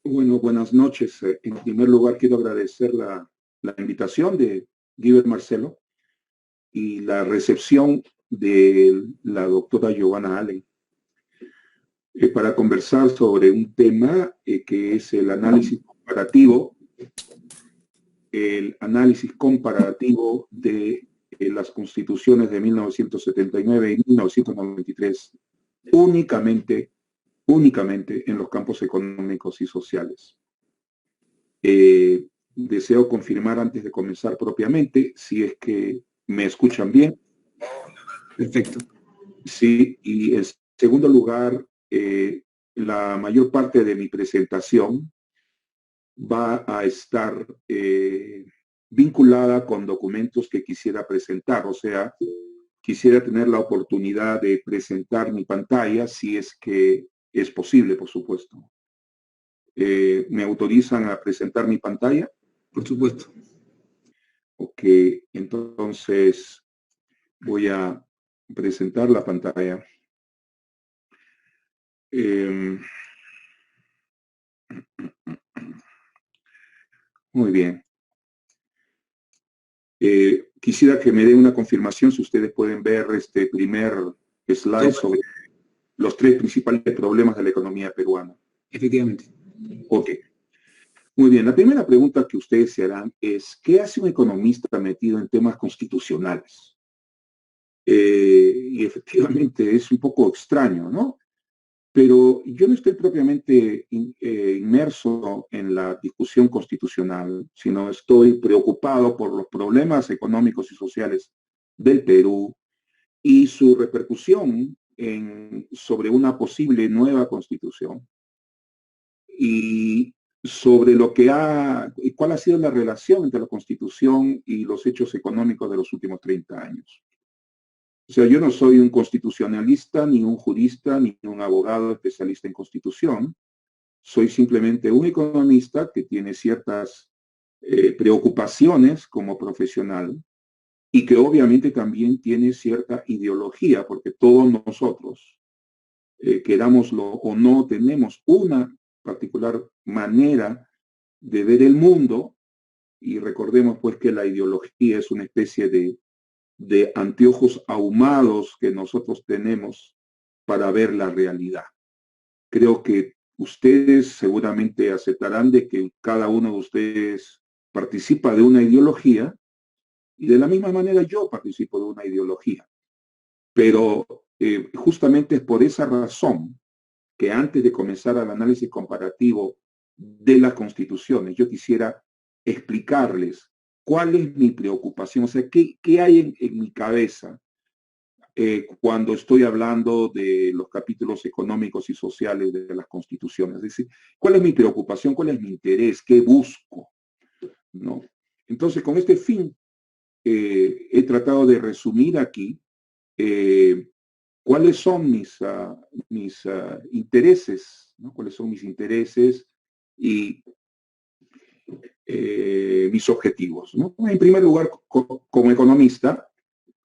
Bueno, buenas noches. En primer lugar, quiero agradecer la invitación de Guiber Marcelo y la recepción de la doctora Giovanna Allen para conversar sobre un tema que es el análisis comparativo de las constituciones de 1979 y 1993, únicamente, únicamente en los campos económicos y sociales. Deseo confirmar antes de comenzar propiamente si es que me escuchan bien. Perfecto. Sí, y en segundo lugar, la mayor parte de mi presentación va a estar vinculada con documentos que quisiera presentar, o sea, quisiera tener la oportunidad de presentar mi pantalla si es que es posible, por supuesto. ¿Me autorizan a presentar mi pantalla? Por supuesto. Ok, entonces voy a presentar la pantalla. Muy bien. Quisiera que me dé una confirmación si ustedes pueden ver este primer slide sobre los tres principales problemas de la economía peruana. Efectivamente. Ok. Muy bien. La primera pregunta que ustedes se harán es, ¿qué hace un economista metido en temas constitucionales? Y efectivamente es un poco extraño, ¿no? Pero yo no estoy propiamente inmerso en la discusión constitucional, sino estoy preocupado por los problemas económicos y sociales del Perú y su repercusión sobre una posible nueva constitución y sobre cuál ha sido la relación entre la constitución y los hechos económicos de los últimos 30 años. O sea, yo no soy un constitucionalista, ni un jurista, ni un abogado especialista en constitución. Soy simplemente un economista que tiene ciertas preocupaciones como profesional y que obviamente también tiene cierta ideología, porque todos nosotros, querámoslo o no, tenemos una particular manera de ver el mundo y recordemos pues que la ideología es una especie de anteojos ahumados que nosotros tenemos para ver la realidad. Creo que ustedes seguramente aceptarán de que cada uno de ustedes participa de una ideología y de la misma manera yo participo de una ideología. Pero justamente es por esa razón que antes de comenzar el análisis comparativo de las constituciones, yo quisiera explicarles cuál es mi preocupación, o sea, qué hay en mi cabeza cuando estoy hablando de los capítulos económicos y sociales de las constituciones. Es decir, cuál es mi preocupación, cuál es mi interés, qué busco, ¿no? Entonces, con este fin, he tratado de resumir aquí eh, cuáles son mis intereses, ¿no? Cuáles son mis intereses y mis objetivos, ¿no? En primer lugar, como economista,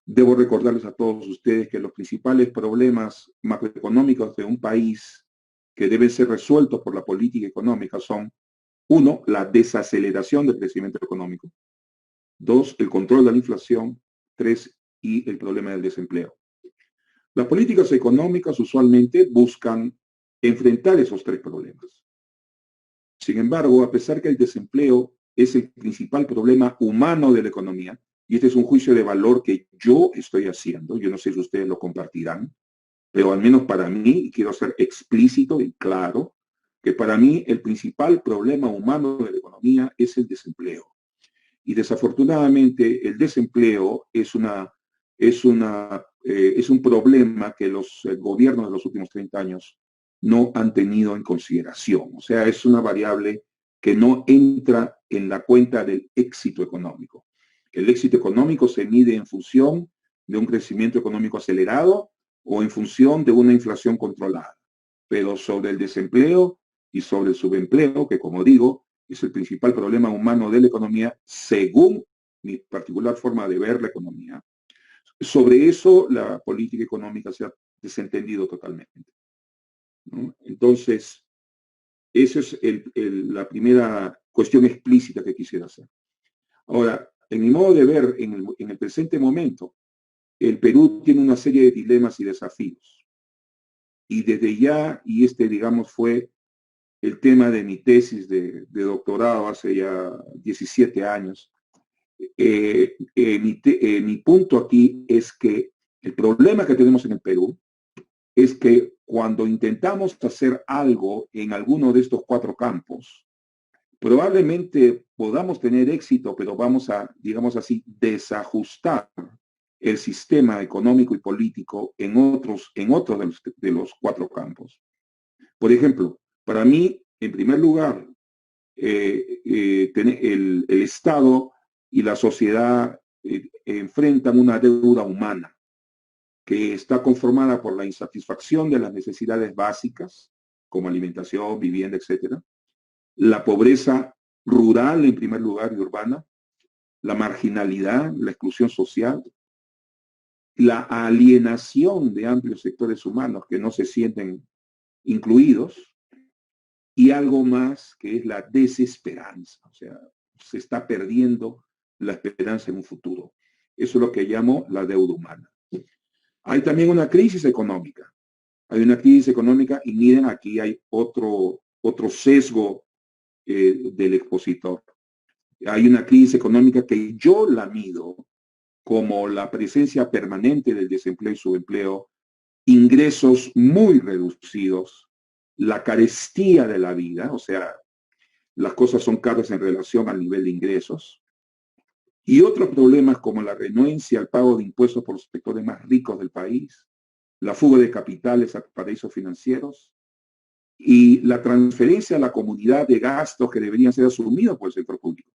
debo recordarles a todos ustedes que los principales problemas macroeconómicos de un país que deben ser resueltos por la política económica son, uno, la desaceleración del crecimiento económico, dos, el control de la inflación, tres, y el problema del desempleo. Las políticas económicas usualmente buscan enfrentar esos tres problemas. Sin embargo, a pesar que el desempleo es el principal problema humano de la economía, y este es un juicio de valor que yo estoy haciendo, yo no sé si ustedes lo compartirán, pero al menos para mí, y quiero ser explícito y claro, que para mí el principal problema humano de la economía es el desempleo. Y desafortunadamente el desempleo es un problema que los gobiernos de los últimos 30 años no han tenido en consideración. O sea, es una variable que no entra en la cuenta del éxito económico. El éxito económico se mide en función de un crecimiento económico acelerado o en función de una inflación controlada. Pero sobre el desempleo y sobre el subempleo, que como digo, es el principal problema humano de la economía, según mi particular forma de ver la economía. Sobre eso, la política económica se ha desentendido totalmente, ¿no? Entonces, Esa es la primera cuestión explícita que quisiera hacer. Ahora, en mi modo de ver, en el presente momento, el Perú tiene una serie de dilemas y desafíos. Y desde ya, y este, digamos, fue el tema de mi tesis de doctorado hace ya 17 años, mi punto aquí es que el problema que tenemos en el Perú es que cuando intentamos hacer algo en alguno de estos 4 campos, probablemente podamos tener éxito, pero vamos a, digamos así, desajustar el sistema económico y político en otros de los 4 campos. Por ejemplo, para mí, en primer lugar, el Estado y la sociedad enfrentan una deuda humana que está conformada por la insatisfacción de las necesidades básicas, como alimentación, vivienda, etcétera, la pobreza rural en primer lugar y urbana, la marginalidad, la exclusión social, la alienación de amplios sectores humanos que no se sienten incluidos y algo más que es la desesperanza, o sea, se está perdiendo la esperanza en un futuro. Eso es lo que llamo la deuda humana. Hay también una crisis económica. Hay una crisis económica y miren, aquí hay otro sesgo del expositor. Hay una crisis económica que yo la mido como la presencia permanente del desempleo y subempleo, ingresos muy reducidos, la carestía de la vida, o sea, las cosas son caras en relación al nivel de ingresos, y otros problemas como la renuencia al pago de impuestos por los sectores más ricos del país, la fuga de capitales a paraísos financieros y la transferencia a la comunidad de gastos que deberían ser asumidos por el sector público.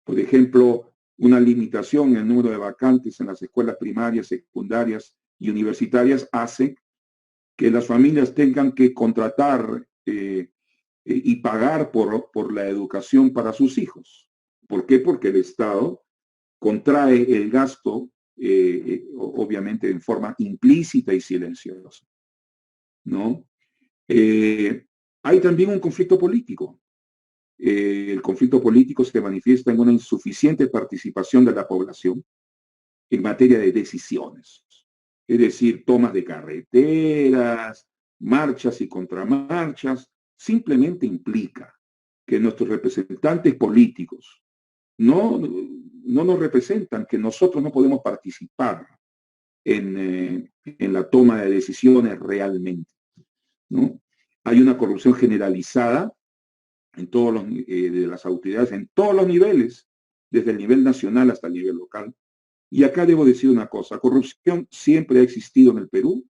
Por ejemplo, una limitación en el número de vacantes en las escuelas primarias, secundarias y universitarias hace que las familias tengan que contratar y pagar por la educación para sus hijos. ¿Por qué? Porque el Estado contrae el gasto, obviamente en forma implícita y silenciosa, ¿no? Hay también un conflicto político. El conflicto político se manifiesta en una insuficiente participación de la población en materia de decisiones, es decir, tomas de carreteras, marchas y contramarchas, simplemente implica que nuestros representantes políticos no nos representan, que nosotros no podemos participar en la toma de decisiones realmente, ¿no? Hay una corrupción generalizada en todos los, de las autoridades, en todos los niveles, desde el nivel nacional hasta el nivel local. Y acá debo decir una cosa, corrupción siempre ha existido en el Perú,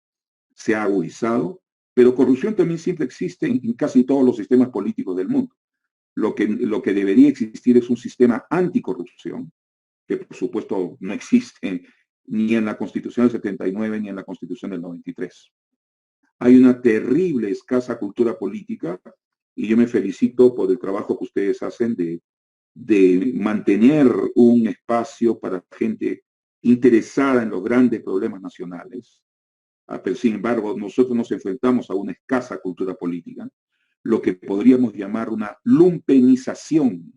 se ha agudizado, pero corrupción también siempre existe en casi todos los sistemas políticos del mundo. Lo que debería existir es un sistema anticorrupción, que por supuesto no existe ni en la Constitución del 79 ni en la Constitución del 93. Hay una terrible, escasa cultura política y yo me felicito por el trabajo que ustedes hacen de mantener un espacio para gente interesada en los grandes problemas nacionales. Pero sin embargo, nosotros nos enfrentamos a una escasa cultura política, lo que podríamos llamar una lumpenización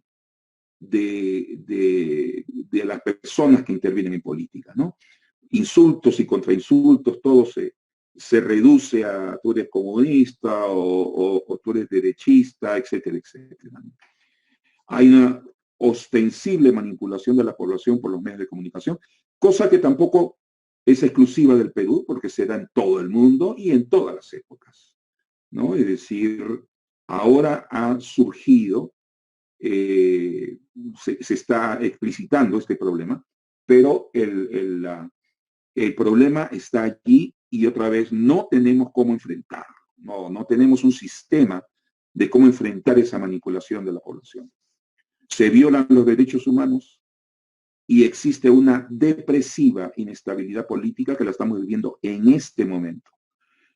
de las personas que intervienen en política, ¿no? Insultos y contrainsultos, todo se reduce a tú eres comunista o tú eres derechista, etcétera, etcétera. Hay una ostensible manipulación de la población por los medios de comunicación, cosa que tampoco es exclusiva del Perú, porque se da en todo el mundo y en todas las épocas, ¿no? Es decir, ahora ha surgido, se está explicitando este problema, pero el problema está allí y otra vez no tenemos cómo enfrentarlo, no tenemos un sistema de cómo enfrentar esa manipulación de la población. Se violan los derechos humanos y existe una depresiva inestabilidad política que la estamos viviendo en este momento,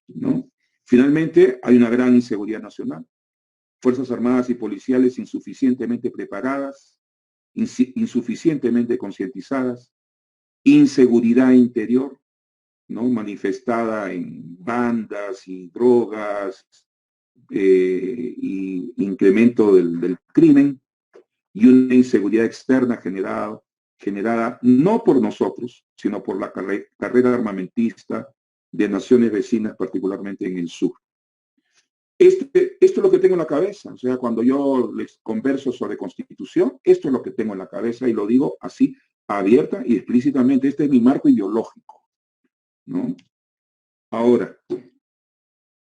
¿no? Finalmente, hay una gran inseguridad nacional. Fuerzas armadas y policiales insuficientemente preparadas, insuficientemente concientizadas, inseguridad interior, ¿no? Manifestada en bandas y drogas, y incremento del crimen y una inseguridad externa generada no por nosotros, sino por la carrera armamentista de naciones vecinas, particularmente en el sur. Esto es lo que tengo en la cabeza. O sea, cuando yo les converso sobre Constitución, esto es lo que tengo en la cabeza y lo digo así, abierta y explícitamente. Este es mi marco ideológico, ¿no? Ahora,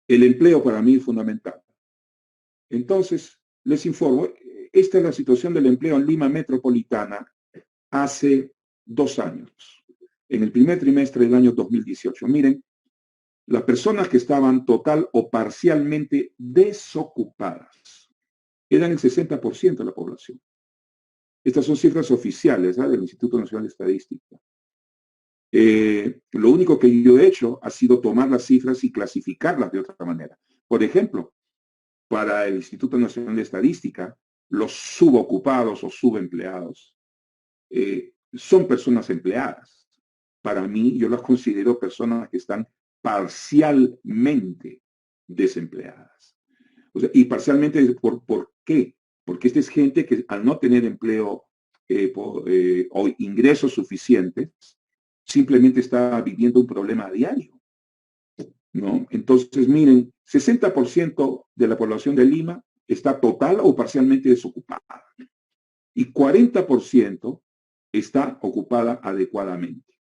el empleo para mí es fundamental. Entonces, les informo, esta es la situación del empleo en Lima Metropolitana hace 2 años, en el primer trimestre del año 2018. Miren, las personas que estaban total o parcialmente desocupadas eran el 60% de la población. Estas son cifras oficiales, ¿eh?, del Instituto Nacional de Estadística. Lo único que yo he hecho ha sido tomar las cifras y clasificarlas de otra manera. Por ejemplo, para el Instituto Nacional de Estadística, los subocupados o subempleados son personas empleadas. Para mí, yo las considero personas que están parcialmente desempleadas. O sea, y parcialmente, ¿por qué? Porque esta es gente que al no tener empleo o ingresos suficientes, simplemente está viviendo un problema a diario, ¿no? Entonces, miren, 60% de la población de Lima está total o parcialmente desocupada y 40% está ocupada adecuadamente,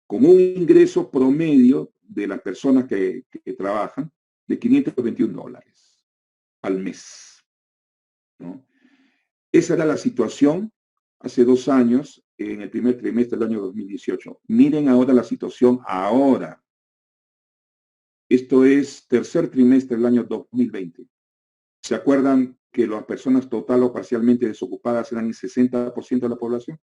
con un ingreso promedio de las personas que trabajan de $521 al mes, ¿no? Esa era la situación hace 2 años, en el primer trimestre del año 2018. Miren ahora la situación ahora. Esto es tercer trimestre del año 2020. ¿Se acuerdan que las personas total o parcialmente desocupadas eran el 60% de la población?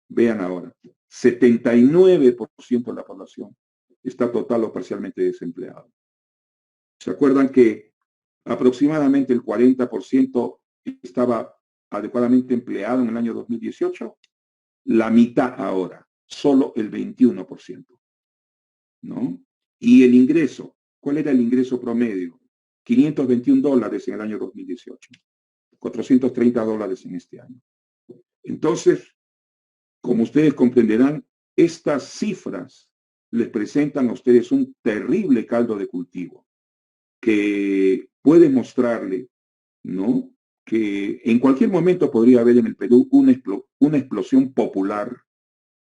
Vean ahora, 79% de la población está total o parcialmente desempleado. ¿Se acuerdan que aproximadamente el 40% estaba adecuadamente empleado en el año 2018? La mitad ahora, solo el 21%, ¿no? Y el ingreso, ¿cuál era el ingreso promedio? $521 en el año 2018, $430 en este año. Entonces, como ustedes comprenderán, estas cifras les presentan a ustedes un terrible caldo de cultivo que puede mostrarle, ¿no?, que en cualquier momento podría haber en el Perú una explosión popular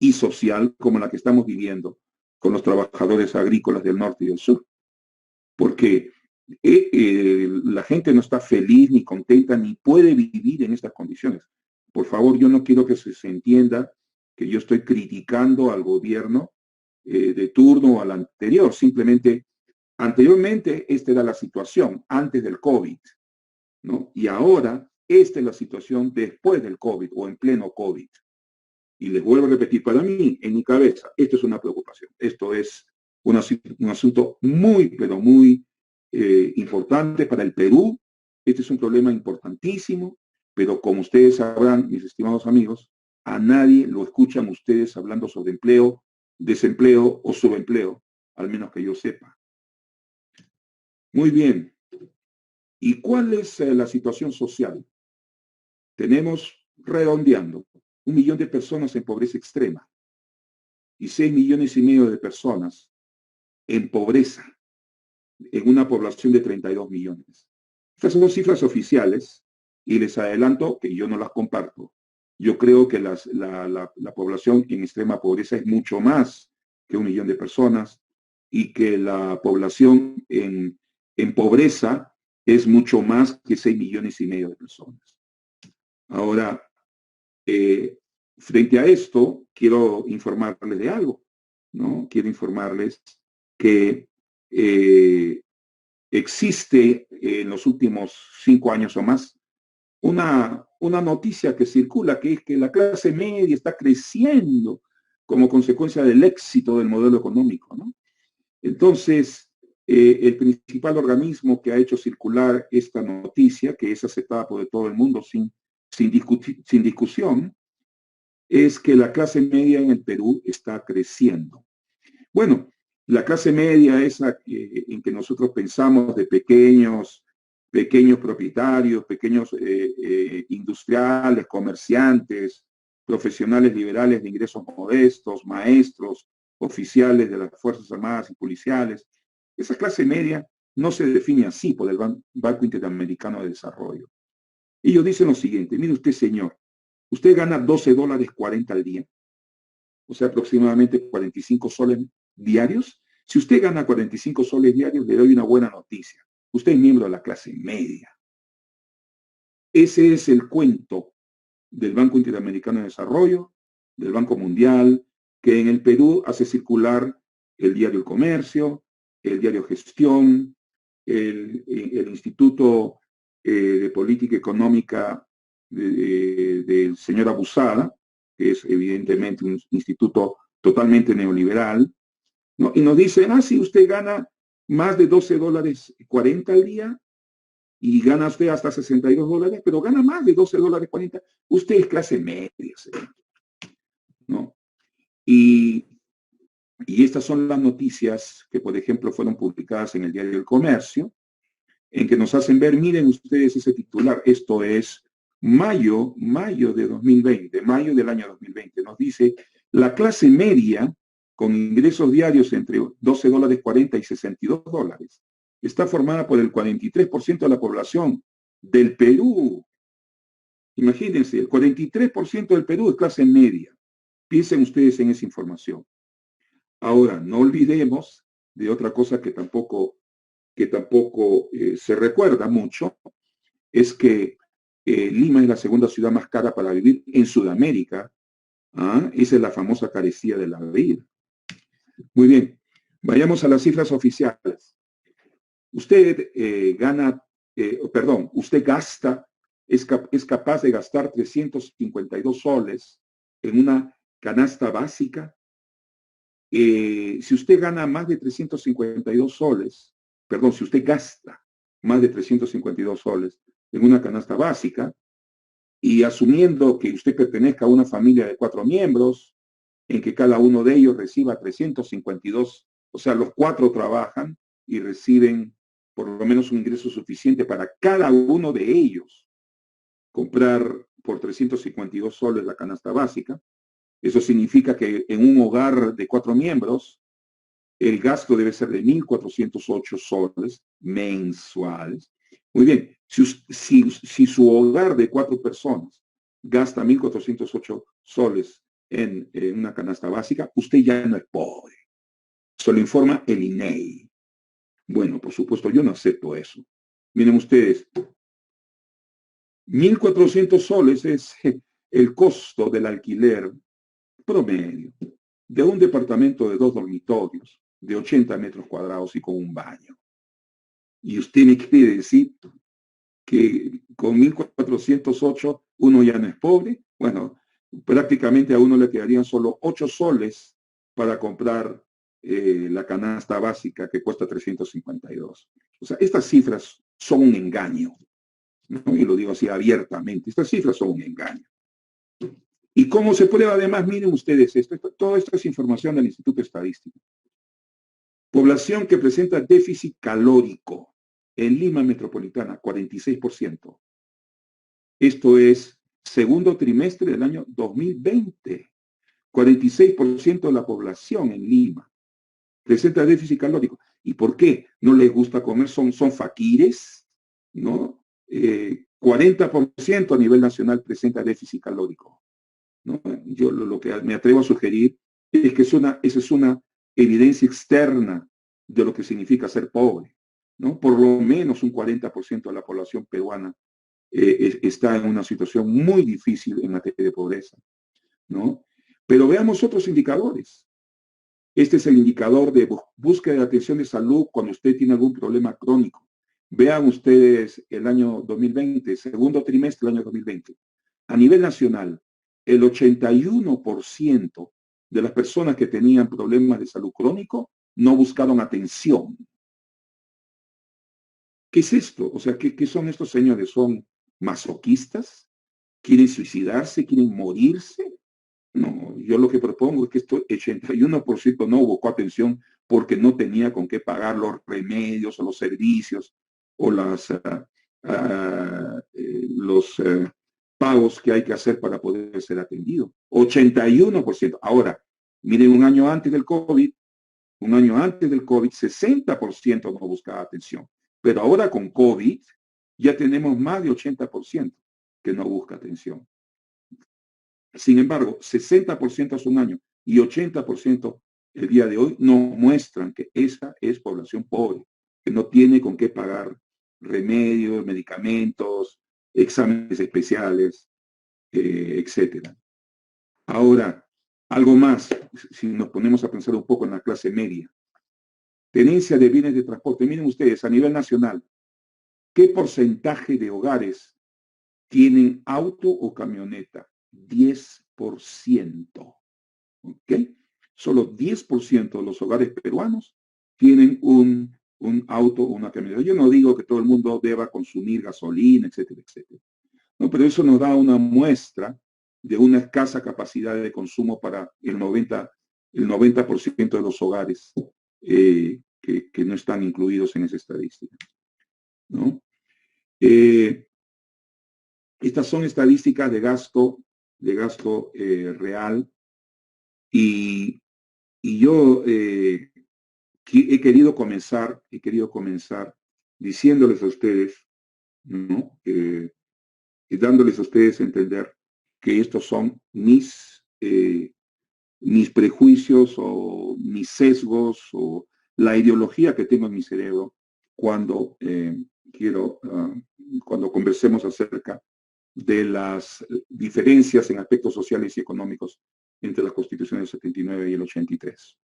y social como la que estamos viviendo con los trabajadores agrícolas del norte y del sur. Porque la gente no está feliz, ni contenta, ni puede vivir en estas condiciones. Por favor, yo no quiero que se entienda que yo estoy criticando al gobierno de turno o al anterior. Simplemente, anteriormente, esta era la situación antes del COVID, ¿no? Y ahora, esta es la situación después del COVID o en pleno COVID. Y les vuelvo a repetir, para mí, en mi cabeza, esto es una preocupación. Esto es un asunto muy, pero muy importante para el Perú. Este es un problema importantísimo, pero como ustedes sabrán, mis estimados amigos, a nadie lo escuchan ustedes hablando sobre empleo, desempleo o subempleo, al menos que yo sepa. Muy bien. ¿Y cuál es la situación social? Tenemos, redondeando, 1 millón de personas en pobreza extrema y 6,5 millones de personas en pobreza en una población de 32 millones. Estas son cifras oficiales y les adelanto que yo no las comparto. Yo creo que la población en extrema pobreza es mucho más que 1 millón de personas y que la población en pobreza es mucho más que 6,5 millones de personas. Ahora, frente a esto, quiero informarles de algo, ¿no? Quiero informarles que existe en los últimos 5 años o más una noticia que circula, que es que la clase media está creciendo como consecuencia del éxito del modelo económico, ¿no? Entonces, el principal organismo que ha hecho circular esta noticia, que es aceptada por todo el mundo sin discusión, es que la clase media en el Perú está creciendo. Bueno, La clase media, esa en que nosotros pensamos de pequeños propietarios, pequeños industriales, comerciantes, profesionales liberales de ingresos modestos, maestros, oficiales de las Fuerzas Armadas y policiales. Esa clase media no se define así por el Banco Interamericano de Desarrollo. Ellos dicen lo siguiente: mire usted, señor, usted gana $12.40 al día, o sea, aproximadamente 45 soles diarios. Si usted gana 45 soles diarios, le doy una buena noticia. Usted es miembro de la clase media. Ese es el cuento del Banco Interamericano de Desarrollo, del Banco Mundial, que en el Perú hace circular el diario El Comercio, el diario Gestión, el Instituto de Política Económica del señor Abusada, que es evidentemente un instituto totalmente neoliberal, ¿no? Y nos dicen, si usted gana más de $12.40 al día y gana usted hasta $62, pero gana más de $12.40, usted es clase media, ¿no? Y estas son las noticias que, por ejemplo, fueron publicadas en el diario El Comercio, en que nos hacen ver, miren ustedes ese titular, esto es mayo de 2020, mayo del año 2020, nos dice, la clase media con ingresos diarios entre $12.40 y $62 está formada por el 43% de la población del Perú. Imagínense, el 43% del Perú es clase media. Piensen ustedes en esa información. Ahora, no olvidemos de otra cosa que tampoco se recuerda mucho, es que Lima es la segunda ciudad más cara para vivir en Sudamérica. Esa es la famosa carecía de la vida. Muy bien, vayamos a las cifras oficiales. Usted usted gasta, es capaz de gastar 352 soles en una canasta básica. Si usted gana más de 352 soles, si usted gasta más de 352 soles en una canasta básica, y asumiendo que usted pertenezca a una familia de 4 miembros, en que cada uno de ellos reciba 352, o sea, los 4 trabajan y reciben por lo menos un ingreso suficiente para cada uno de ellos comprar por 352 soles la canasta básica. Eso significa que en un hogar de 4 miembros, el gasto debe ser de 1.408 soles mensuales. Muy bien, si su hogar de 4 personas gasta 1.408 soles en una canasta básica, usted ya no es pobre. Se lo informa el INEI. Bueno, por supuesto, yo no acepto eso. Miren ustedes, 1.400 soles es el costo del alquiler promedio de un departamento de 2 dormitorios, de 80 metros cuadrados y con un baño. Y usted me quiere decir que con 1.408 uno ya no es pobre. Bueno, prácticamente a uno le quedarían solo 8 soles para comprar la canasta básica que cuesta 352. O sea, estas cifras son un engaño, ¿no? Y lo digo así abiertamente, estas cifras son un engaño. ¿Y cómo se prueba? Además, miren ustedes todo esto es información del Instituto Estadístico. Población que presenta déficit calórico en Lima Metropolitana, 46%. Esto es segundo trimestre del año 2020. 46% de la población en Lima presenta déficit calórico. ¿Y por qué? ¿No les gusta comer? ¿Son faquires? ¿No? 40% a nivel nacional presenta déficit calórico, ¿no? Yo lo que me atrevo a sugerir es que esa es una evidencia externa de lo que significa ser pobre, ¿no? Por lo menos un 40% de la población peruana está en una situación muy difícil en materia de pobreza, ¿no? Pero veamos otros indicadores. Este es el indicador de búsqueda de atención de salud cuando usted tiene algún problema crónico. Vean ustedes el año 2020, segundo trimestre del año 2020. A nivel nacional, el 81% de las personas que tenían problemas de salud crónico no buscaron atención. ¿Qué es esto? O sea, ¿qué son estos señores? ¿Son masoquistas? ¿Quieren suicidarse? ¿Quieren morirse? No, Yo lo que propongo es que esto 81% no buscó atención porque no tenía con qué pagar los remedios o los servicios o los pagos que hay que hacer para poder ser atendido. 81%. Ahora, miren, un año antes del COVID, 60% no buscaba atención. Pero ahora con COVID ya tenemos más de 80% que no busca atención. Sin embargo, 60% hace un año y 80% el día de hoy nos muestran que esa es población pobre, que no tiene con qué pagar remedios, medicamentos, exámenes especiales, etcétera. Ahora, algo más, si nos ponemos a pensar un poco en la clase media. Tenencia de bienes de transporte. Miren ustedes, a nivel nacional, ¿qué porcentaje de hogares tienen auto o camioneta? 10%. ¿Ok? Solo 10% de los hogares peruanos tienen un auto o una camioneta. Yo no digo que todo el mundo deba consumir gasolina, etcétera, etcétera. No, pero eso nos da una muestra de una escasa capacidad de consumo para el 90% de los hogares que no están incluidos en esa estadística, ¿no? Estas son estadísticas de gasto real y yo he querido comenzar diciéndoles a ustedes, ¿no? Y dándoles a ustedes a entender que estos son mis prejuicios o mis sesgos o la ideología que tengo en mi cerebro cuando cuando conversemos acerca de las diferencias en aspectos sociales y económicos entre las constituciones del 79 y el 83.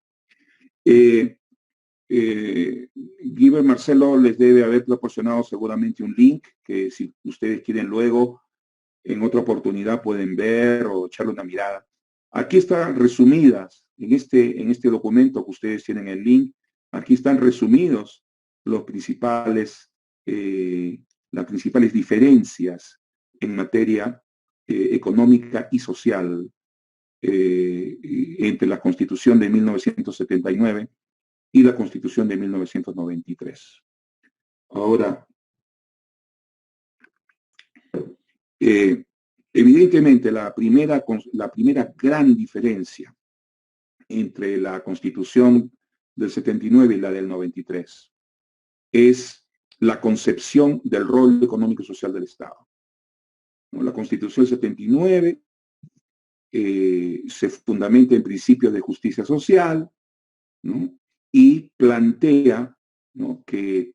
Guiber Marcelo les debe haber proporcionado seguramente un link que si ustedes quieren luego en otra oportunidad pueden ver o echarle una mirada. Aquí están resumidas, en este documento que ustedes tienen el link, aquí están resumidos las principales diferencias en materia económica y social entre la Constitución de 1979 y la Constitución de 1993. Ahora, evidentemente la primera gran diferencia entre la Constitución del 79 y la del 93 es la concepción del rol económico y social del Estado. ¿No? La Constitución del 79 se fundamenta en principios de justicia social, ¿no? Y plantea, ¿no?, que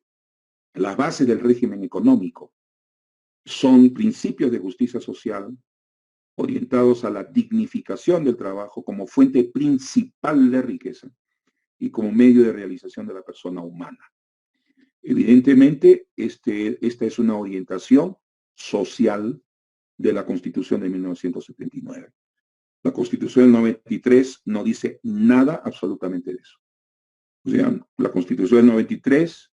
las bases del régimen económico son principios de justicia social orientados a la dignificación del trabajo como fuente principal de riqueza y como medio de realización de la persona humana. Evidentemente, esta es una orientación social de la Constitución de 1979. La Constitución del 93 no dice nada absolutamente de eso. O sea, la Constitución del 93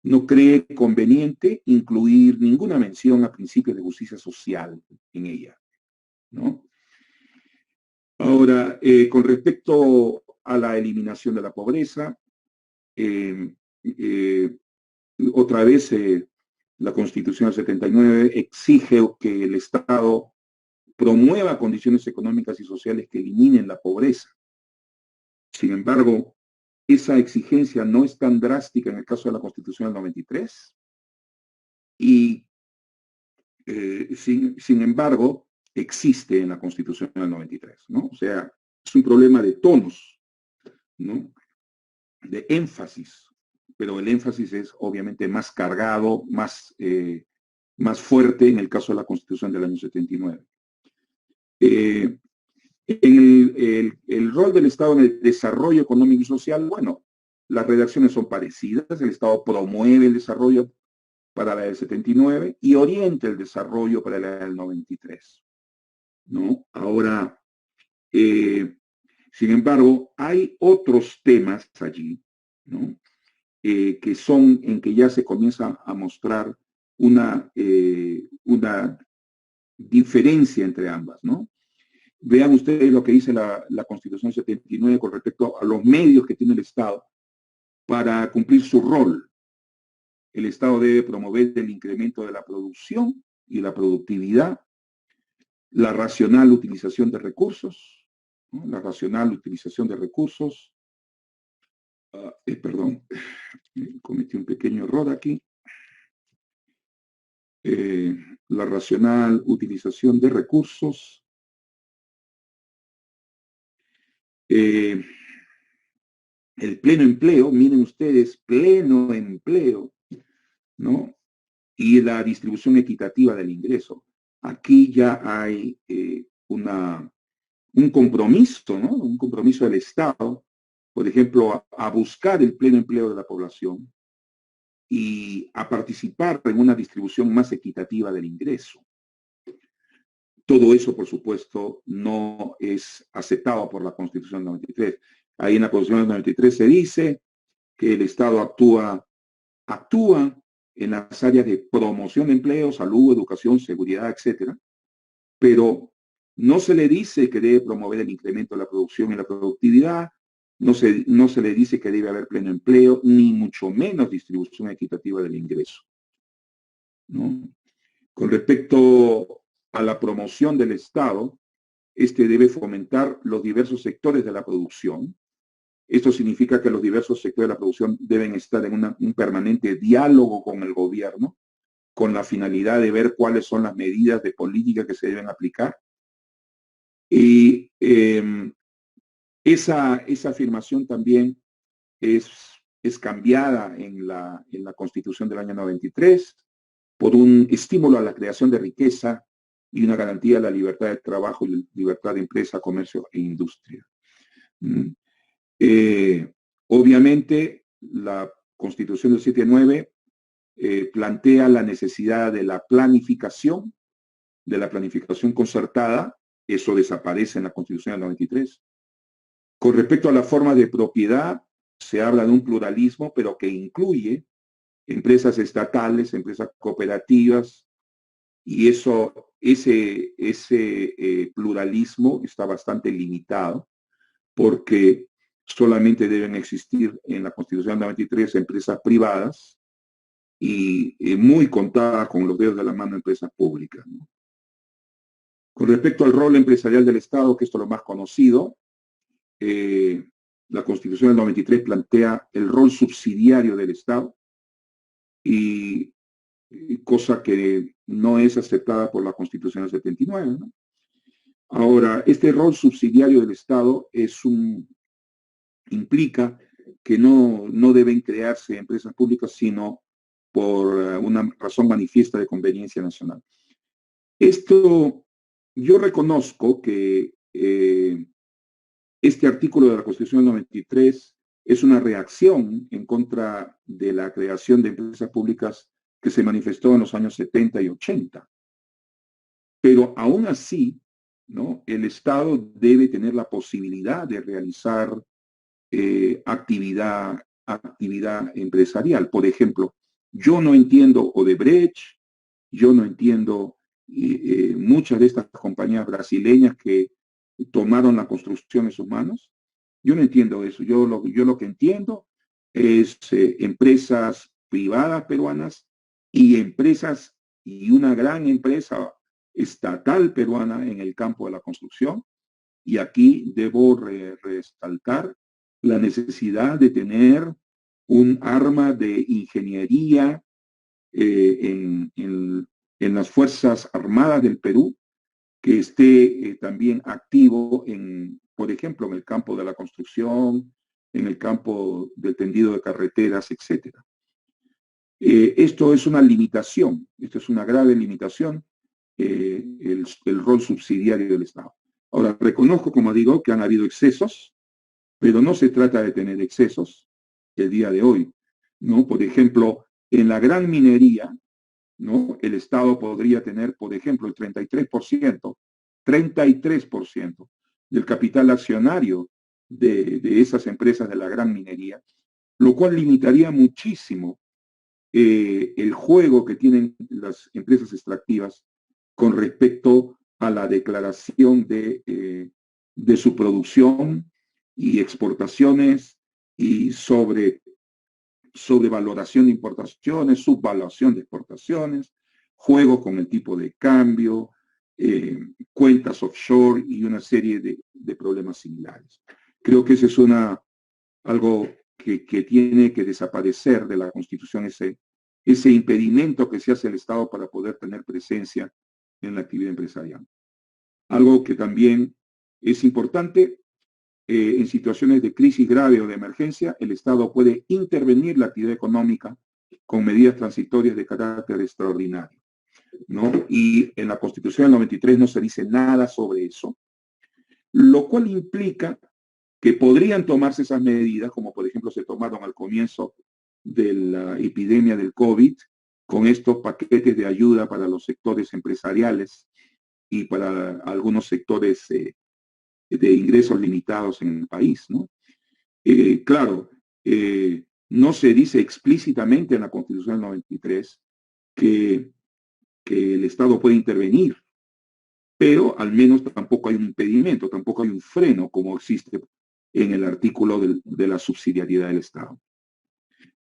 no cree conveniente incluir ninguna mención a principios de justicia social en ella, ¿no? Ahora, con respecto a la eliminación de la pobreza, otra vez la Constitución del 79 exige que el Estado promueva condiciones económicas y sociales que eliminen la pobreza. Sin embargo, esa exigencia no es tan drástica en el caso de la Constitución del 93 y, sin embargo, existe en la Constitución del 93, ¿no? O sea, es un problema de tonos, ¿no?, de énfasis, pero el énfasis es obviamente más cargado, más fuerte en el caso de la Constitución del año 79. En el rol del Estado en el desarrollo económico y social, bueno, las redacciones son parecidas. El Estado promueve el desarrollo para la del 79 y orienta el desarrollo para la del 93, ¿no? Ahora, sin embargo, hay otros temas allí, ¿no?, que son en que ya se comienza a mostrar una diferencia entre ambas, ¿no? Vean ustedes lo que dice la Constitución 79 con respecto a los medios que tiene el Estado para cumplir su rol. El Estado debe promover el incremento de la producción y la productividad, la racional utilización de recursos, ¿no? La racional utilización de recursos. Perdón, cometí un pequeño error aquí. La racional utilización de recursos. El pleno empleo, miren ustedes, pleno empleo, ¿no? Y la distribución equitativa del ingreso. Aquí ya hay un compromiso, ¿no? Un compromiso del Estado, por ejemplo, a buscar el pleno empleo de la población y a participar en una distribución más equitativa del ingreso. Todo eso, por supuesto, no es aceptado por la Constitución 93. Ahí en la Constitución 93 se dice que el Estado actúa en las áreas de promoción de empleo, salud, educación, seguridad, etcétera, pero no se le dice que debe promover el incremento de la producción y la productividad, no se le dice que debe haber pleno empleo, ni mucho menos distribución equitativa del ingreso, ¿no? Con respecto a la promoción del Estado, este debe fomentar los diversos sectores de la producción. Esto significa que los diversos sectores de la producción deben estar en un permanente diálogo con el gobierno, con la finalidad de ver cuáles son las medidas de política que se deben aplicar. Y esa afirmación también es cambiada en la Constitución del año 93 por un estímulo a la creación de riqueza y una garantía de la libertad de trabajo y libertad de empresa, comercio e industria. Obviamente, la Constitución del 79 plantea la necesidad de la planificación concertada. Eso desaparece en la Constitución del 93. Con respecto a la forma de propiedad, se habla de un pluralismo, pero que incluye empresas estatales, empresas cooperativas, y ese pluralismo está bastante limitado, porque solamente deben existir en la Constitución del 93 empresas privadas y muy contadas con los dedos de la mano empresas públicas, ¿no? Con respecto al rol empresarial del Estado, que esto es lo más conocido, la Constitución del 93 plantea el rol subsidiario del Estado, y cosa que no es aceptada por la Constitución del 79, ¿no? Ahora, este rol subsidiario del Estado implica que no deben crearse empresas públicas, sino por una razón manifiesta de conveniencia nacional. Esto, yo reconozco que este artículo de la Constitución del 93 es una reacción en contra de la creación de empresas públicas que se manifestó en los años 70 y 80. Pero aún así, ¿no?, el Estado debe tener la posibilidad de realizar actividad empresarial. Por ejemplo, yo no entiendo Odebrecht, yo no entiendo muchas de estas compañías brasileñas que tomaron la construcción en sus manos. Yo no entiendo eso. Yo lo que entiendo es empresas privadas peruanas y una gran empresa estatal peruana en el campo de la construcción. Y aquí debo resaltar la necesidad de tener un arma de ingeniería en las Fuerzas Armadas del Perú, que esté también activo por ejemplo, en el campo de la construcción, en el campo del tendido de carreteras, etc. Esto es una limitación, esto es una grave limitación, el rol subsidiario del Estado. Ahora, reconozco, como digo, que han habido excesos, pero no se trata de tener excesos el día de hoy, ¿no? Por ejemplo, en la gran minería, ¿no?, el Estado podría tener, por ejemplo, el 33% del capital accionario de esas empresas de la gran minería, lo cual limitaría muchísimo el juego que tienen las empresas extractivas con respecto a la declaración de su producción y exportaciones y sobrevaloración de importaciones, subvaluación de exportaciones, juegos con el tipo de cambio, cuentas offshore y una serie de problemas similares. Creo que ese es algo que tiene que desaparecer de la Constitución, ese impedimento que se hace el Estado para poder tener presencia en la actividad empresarial. Algo que también es importante, en situaciones de crisis grave o de emergencia, el Estado puede intervenir la actividad económica con medidas transitorias de carácter extraordinario, ¿no? Y en la Constitución del 93 no se dice nada sobre eso, lo cual implica que podrían tomarse esas medidas, como por ejemplo se tomaron al comienzo de la epidemia del COVID, con estos paquetes de ayuda para los sectores empresariales y para algunos sectores de ingresos limitados en el país, ¿no? Claro, no se dice explícitamente en la Constitución del 93 que el Estado puede intervenir, pero al menos tampoco hay un impedimento, tampoco hay un freno como existe en el artículo de la subsidiariedad del Estado.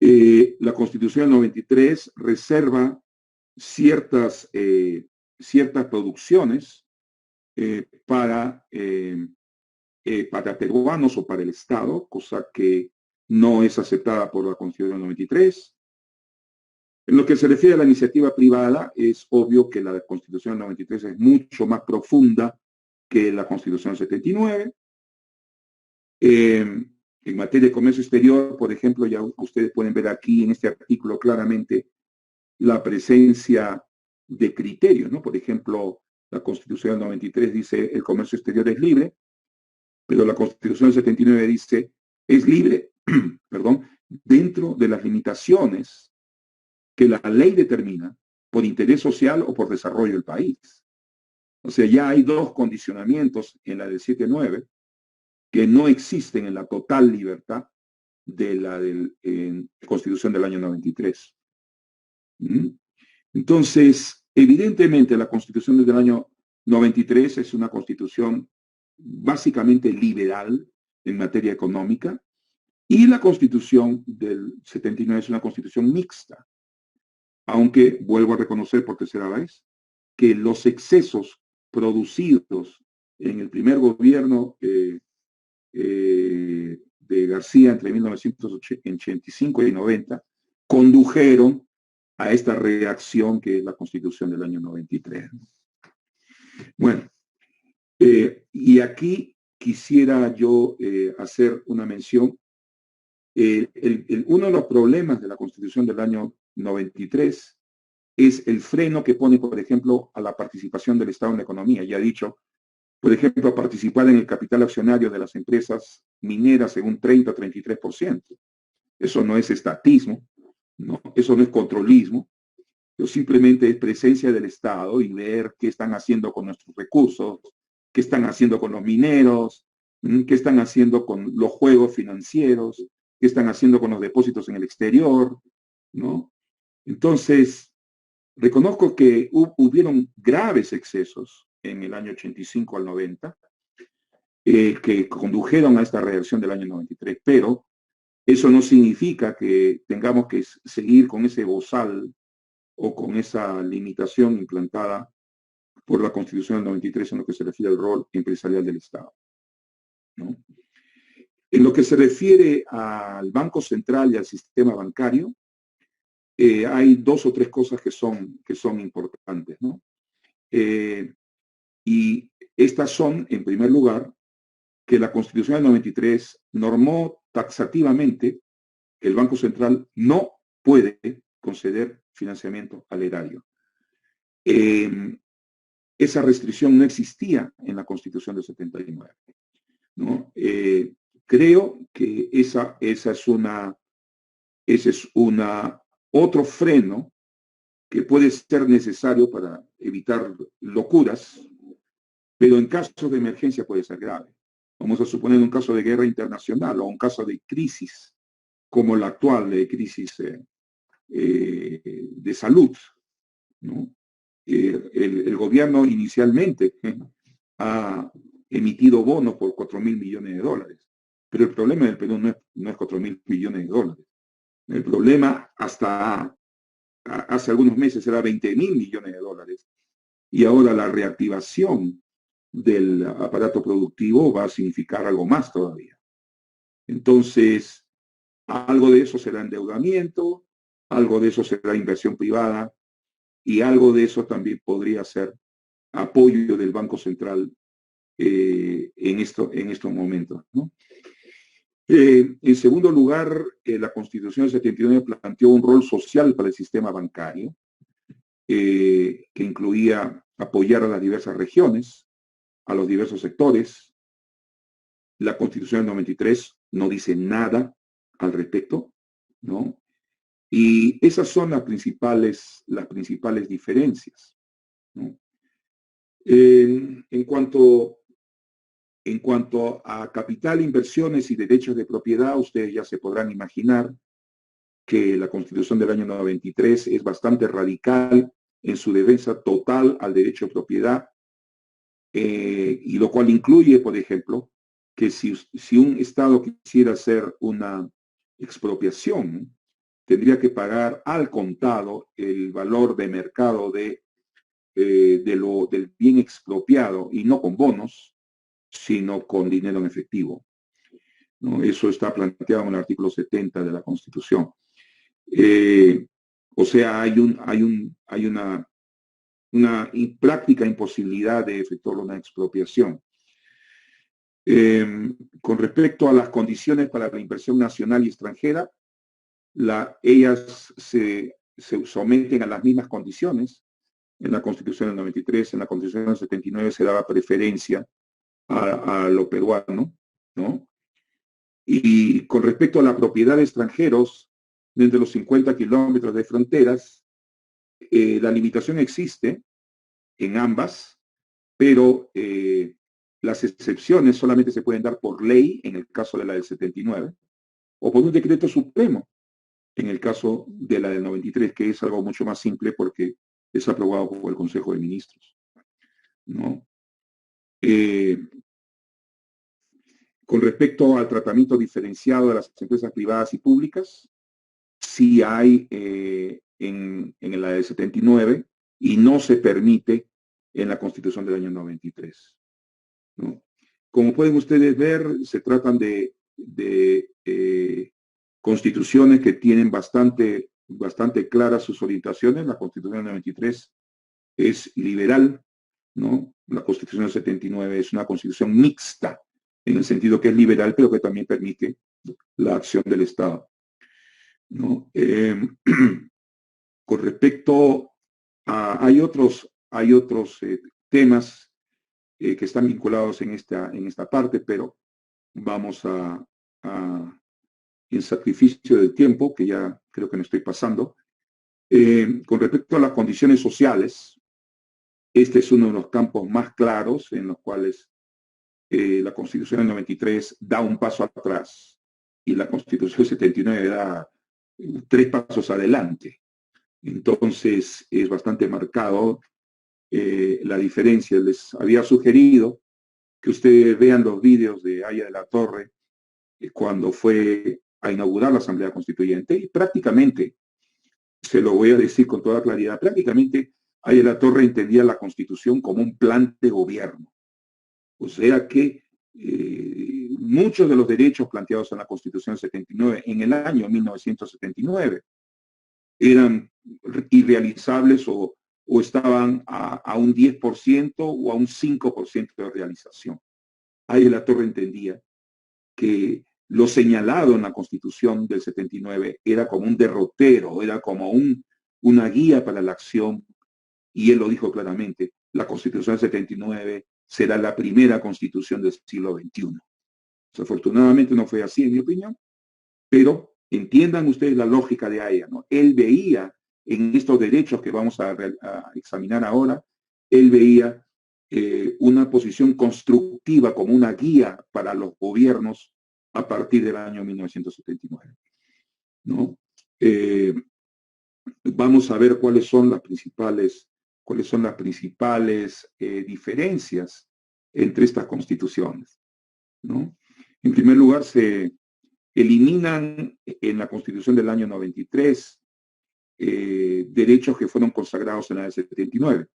La Constitución del 93 reserva ciertas producciones para peruanos o para el Estado, cosa que no es aceptada por la Constitución del 93. En lo que se refiere a la iniciativa privada, es obvio que la Constitución del 93 es mucho más profunda que la Constitución del 79. En materia de comercio exterior, por ejemplo, ya ustedes pueden ver aquí en este artículo claramente la presencia de criterios, ¿no? Por ejemplo, la Constitución del 93 dice el comercio exterior es libre, pero la Constitución del 79 dice es libre, perdón, dentro de las limitaciones que la ley determina por interés social o por desarrollo del país. O sea, ya hay dos condicionamientos en la del 79 que no existen en la total libertad de la Constitución del año 93. Entonces, evidentemente la Constitución del año 93 es una constitución básicamente liberal en materia económica, y la Constitución del 79 es una constitución mixta, aunque vuelvo a reconocer por tercera vez que los excesos producidos en el primer gobierno de García entre 1985 y 90 condujeron a esta reacción que es la Constitución del año 93. Bueno, y aquí quisiera yo hacer una mención. Uno de los problemas de la Constitución del año 93 es el freno que pone, por ejemplo, a la participación del Estado en la economía. Ya he dicho, por ejemplo, participar en el capital accionario de las empresas mineras en un 30 o 33%. Eso no es estatismo, ¿no? Eso no es controlismo. Eso simplemente es presencia del Estado y ver qué están haciendo con nuestros recursos, qué están haciendo con los mineros, qué están haciendo con los juegos financieros, qué están haciendo con los depósitos en el exterior, ¿no? Entonces, reconozco que hubieron graves excesos en el año 85 al 90 que condujeron a esta reacción del año 93, pero eso no significa que tengamos que seguir con ese bozal o con esa limitación implantada por la Constitución del 93 en lo que se refiere al rol empresarial del Estado, ¿no? En lo que se refiere al Banco Central y al sistema bancario, hay dos o tres cosas que son importantes, ¿no? Y estas son, en primer lugar, que la Constitución del 93 normó taxativamente que el Banco Central no puede conceder financiamiento al erario. Esa restricción no existía en la Constitución del 79, ¿no? Creo que ese es otro freno que puede ser necesario para evitar locuras, pero en caso de emergencia puede ser grave. Vamos a suponer un caso de guerra internacional o un caso de crisis como la actual, de crisis de salud, ¿no? el gobierno inicialmente ha emitido bonos por 4.000 millones de dólares. Pero el problema del Perú no es 4.000 millones de dólares. El problema hasta hace algunos meses era 20.000 millones de dólares. Y ahora la reactivación del aparato productivo va a significar algo más todavía. Entonces, algo de eso será endeudamiento, algo de eso será inversión privada y algo de eso también podría ser apoyo del Banco Central en estos momentos, ¿no? En segundo lugar, la Constitución del 79 planteó un rol social para el sistema bancario, que incluía apoyar a las diversas regiones, a los diversos sectores. La Constitución del 93 no dice nada al respecto, ¿no? Y esas son las principales diferencias, ¿no? En cuanto a capital, inversiones y derechos de propiedad, ustedes ya se podrán imaginar que la Constitución del año 93 es bastante radical en su defensa total al derecho de propiedad, y lo cual incluye, por ejemplo, que si un Estado quisiera hacer una expropiación, tendría que pagar al contado el valor de mercado del bien expropiado, y no con bonos, sino con dinero en efectivo, ¿no? Eso está planteado en el artículo 70 de la Constitución. O sea, hay una práctica imposibilidad de efectuar una expropiación. Con respecto a las condiciones para la inversión nacional y extranjera, ellas se someten a las mismas condiciones. En la Constitución del 93, en la Constitución del 79 se daba preferencia a lo peruano, ¿no? Y con respecto a la propiedad de extranjeros, dentro de los 50 kilómetros de fronteras, la limitación existe en ambas, pero las excepciones solamente se pueden dar por ley, en el caso de la del 79, o por un decreto supremo, en el caso de la del 93, que es algo mucho más simple porque es aprobado por el Consejo de Ministros, ¿no? Con respecto al tratamiento diferenciado de las empresas privadas y públicas, sí hay en la del 79 y no se permite en la Constitución del año 93, ¿no? Como pueden ustedes ver, se tratan de constituciones que tienen bastante claras sus orientaciones. La Constitución del 93 es liberal, ¿no? La Constitución del 79 es una constitución mixta, en el sentido que es liberal, pero que también permite la acción del Estado, ¿no? Con respecto a, hay otros temas que están vinculados en esta parte, pero vamos en sacrificio del tiempo, que ya creo que me estoy pasando. Con respecto a las condiciones sociales, este es uno de los campos más claros en los cuales la Constitución del 93 da un paso atrás y la Constitución del 79 da 3 pasos adelante. Entonces es bastante marcado la diferencia. Les había sugerido que ustedes vean los vídeos de Aya de la Torre cuando fue a inaugurar la Asamblea Constituyente, y prácticamente, se lo voy a decir con toda claridad, prácticamente Aya de la Torre entendía la Constitución como un plan de gobierno. O sea que muchos de los derechos planteados en la Constitución 79 en el año 1979 eran irrealizables o estaban a un 10% o a un 5% de realización. Ahí la Torre entendía que lo señalado en la Constitución del 79 era como un derrotero, era como una guía para la acción, y él lo dijo claramente: la Constitución del 79 será la primera constitución del siglo XXI. Desafortunadamente no fue así, en mi opinión, pero entiendan ustedes la lógica de Aya, ¿no? Él veía en estos derechos que vamos a examinar ahora, él veía una posición constructiva como una guía para los gobiernos a partir del año 1979, ¿no? Vamos a ver cuáles son las principales cuáles son las principales diferencias entre estas constituciones, ¿no? En primer lugar, se eliminan en la Constitución del año 93 derechos que fueron consagrados en la del 79.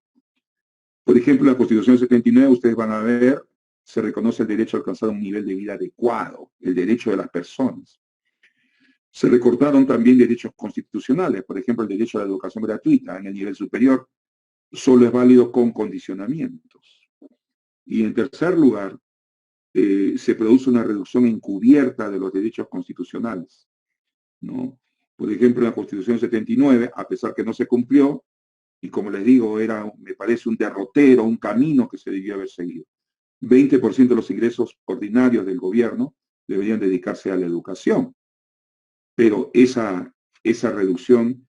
Por ejemplo, en la Constitución del 79, ustedes van a ver, se reconoce el derecho a alcanzar un nivel de vida adecuado, el derecho de las personas. Se recortaron también derechos constitucionales, por ejemplo, el derecho a la educación gratuita en el nivel superior solo es válido con condicionamientos. Y en tercer lugar, se produce una reducción encubierta de los derechos constitucionales, ¿no? Por ejemplo, en la Constitución 79, a pesar que no se cumplió, y como les digo, me parece un derrotero, un camino que se debió haber seguido. 20% de los ingresos ordinarios del gobierno deberían dedicarse a la educación, pero esa reducción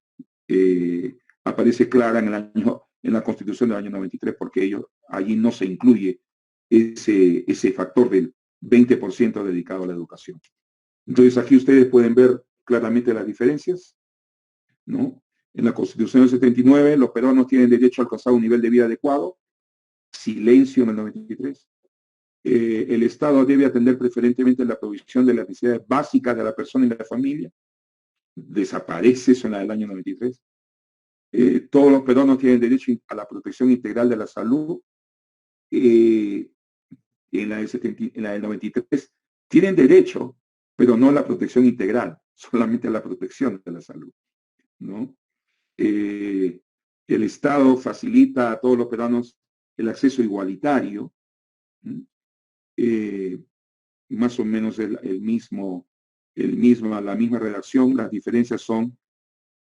aparece clara en la Constitución del año 93, porque allí no se incluye ese factor del 20% dedicado a la educación. Entonces aquí ustedes pueden ver claramente las diferencias, ¿no? En la Constitución del 79, los peruanos tienen derecho a alcanzar un nivel de vida adecuado, silencio en el 93. El Estado debe atender preferentemente la provisión de las necesidades básicas de la persona y de la familia. Desaparece eso en la del año 93. Todos los peruanos tienen derecho a la protección integral de la salud. En la del 93 tienen derecho, pero no a la protección integral, solamente a la protección de la salud, ¿no? El Estado facilita a todos los peruanos el acceso igualitario, más o menos la misma redacción. Las diferencias son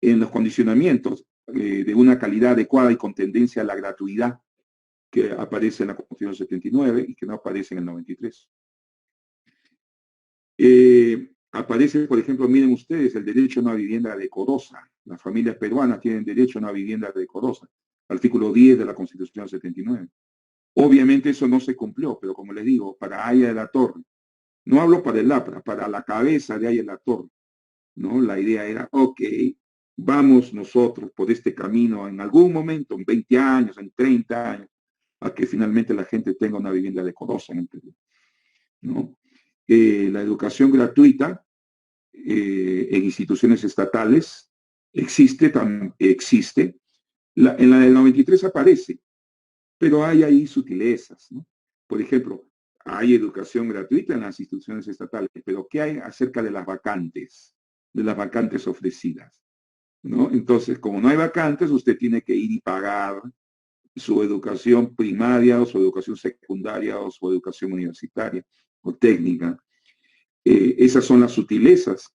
en los condicionamientos de una calidad adecuada y con tendencia a la gratuidad que aparece en la Constitución 79 y que no aparece en el 93. Aparece, por ejemplo, miren ustedes, el derecho a una vivienda decorosa. Las familias peruanas tienen derecho a una vivienda decorosa. Artículo 10 de la Constitución 79. Obviamente eso no se cumplió, pero como les digo, para Haya de la Torre, no hablo para el APRA, para la cabeza de Haya de la Torre, ¿no? La idea era, ok, vamos nosotros por este camino en algún momento, en 20 años, en 30 años, a que finalmente la gente tenga una vivienda decorosa en el Perú, ¿no? La educación gratuita en instituciones estatales existe. En la del 93 aparece, pero hay ahí sutilezas, ¿no? Por ejemplo, hay educación gratuita en las instituciones estatales, pero ¿qué hay acerca de las vacantes ofrecidas, ¿no? Entonces, como no hay vacantes, usted tiene que ir y pagar su educación primaria o su educación secundaria o su educación universitaria o técnica. Esas son las sutilezas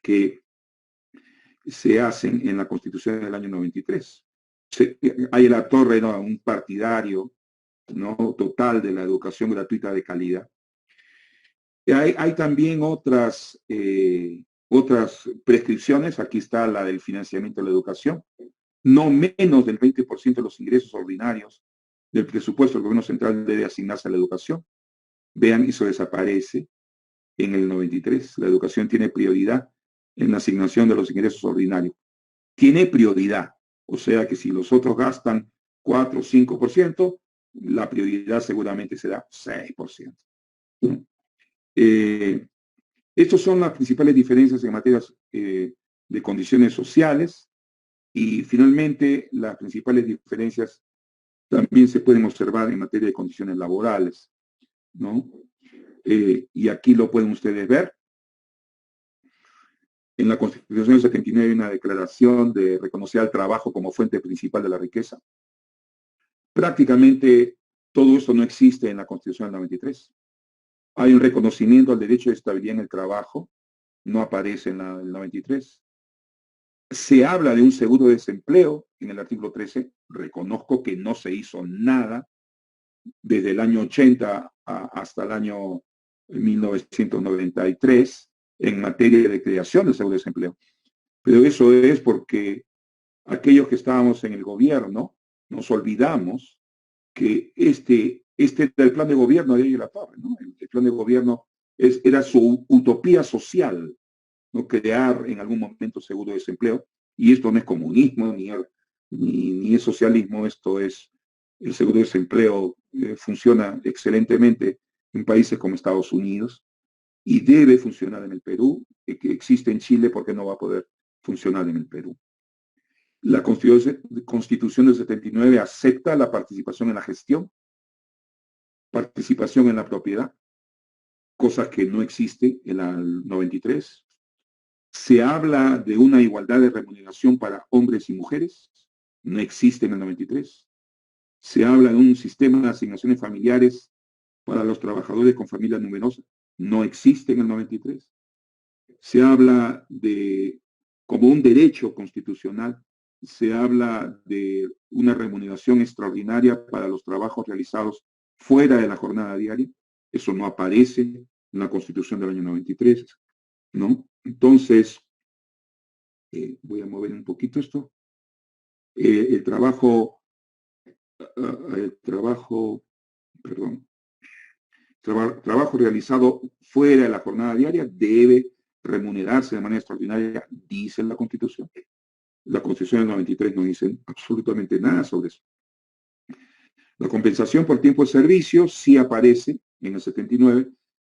que se hacen en la Constitución del año 93. Hay la Torre, ¿no?, un partidario, ¿no?, total de la educación gratuita de calidad. Hay también otras prescripciones. Aquí está la del financiamiento de la educación. No menos del 20% de los ingresos ordinarios del presupuesto del gobierno central debe asignarse a la educación. Vean, eso desaparece en el 93. La educación tiene prioridad en la asignación de los ingresos ordinarios. Tiene prioridad, o sea que si los otros gastan 4 o 5%, la prioridad seguramente será 6%. Estas son las principales diferencias en materia de condiciones sociales, y finalmente las principales diferencias también se pueden observar en materia de condiciones laborales, ¿no? Y aquí lo pueden ustedes ver. En la Constitución del 79 hay una declaración de reconocer al trabajo como fuente principal de la riqueza. Prácticamente todo esto no existe en la Constitución del 93. Hay un reconocimiento al derecho de estabilidad en el trabajo, no aparece en la del 93. Se habla de un seguro de desempleo en el artículo 13. Reconozco que no se hizo nada desde el año 80 hasta el año 1993 en materia de creación del seguro de desempleo. Pero eso es porque aquellos que estábamos en el gobierno nos olvidamos que este era el plan de gobierno de Haya de la Torre, ¿no? El plan de gobierno era su utopía social, ¿no? Crear en algún momento seguro de desempleo. Y esto no es comunismo, ni es socialismo, esto es, el seguro de desempleo funciona excelentemente en países como Estados Unidos y debe funcionar en el Perú, que existe en Chile porque no va a poder funcionar en el Perú. La Constitución del 79 acepta la participación en la gestión, participación en la propiedad, cosas que no existe en la 93. Se habla de una igualdad de remuneración para hombres y mujeres, no existe en el 93. Se habla de un sistema de asignaciones familiares para los trabajadores con familias numerosas, no existe en el 93. Se habla de, como un derecho constitucional, se habla de una remuneración extraordinaria para los trabajos realizados fuera de la jornada diaria. Eso no aparece en la Constitución del año 93, ¿no? Entonces, voy a mover un poquito esto. El trabajo, perdón, trabajo realizado fuera de la jornada diaria debe remunerarse de manera extraordinaria, dice la Constitución. La Constitución del 93 no dice absolutamente nada sobre eso. La compensación por tiempo de servicio sí aparece en el 79.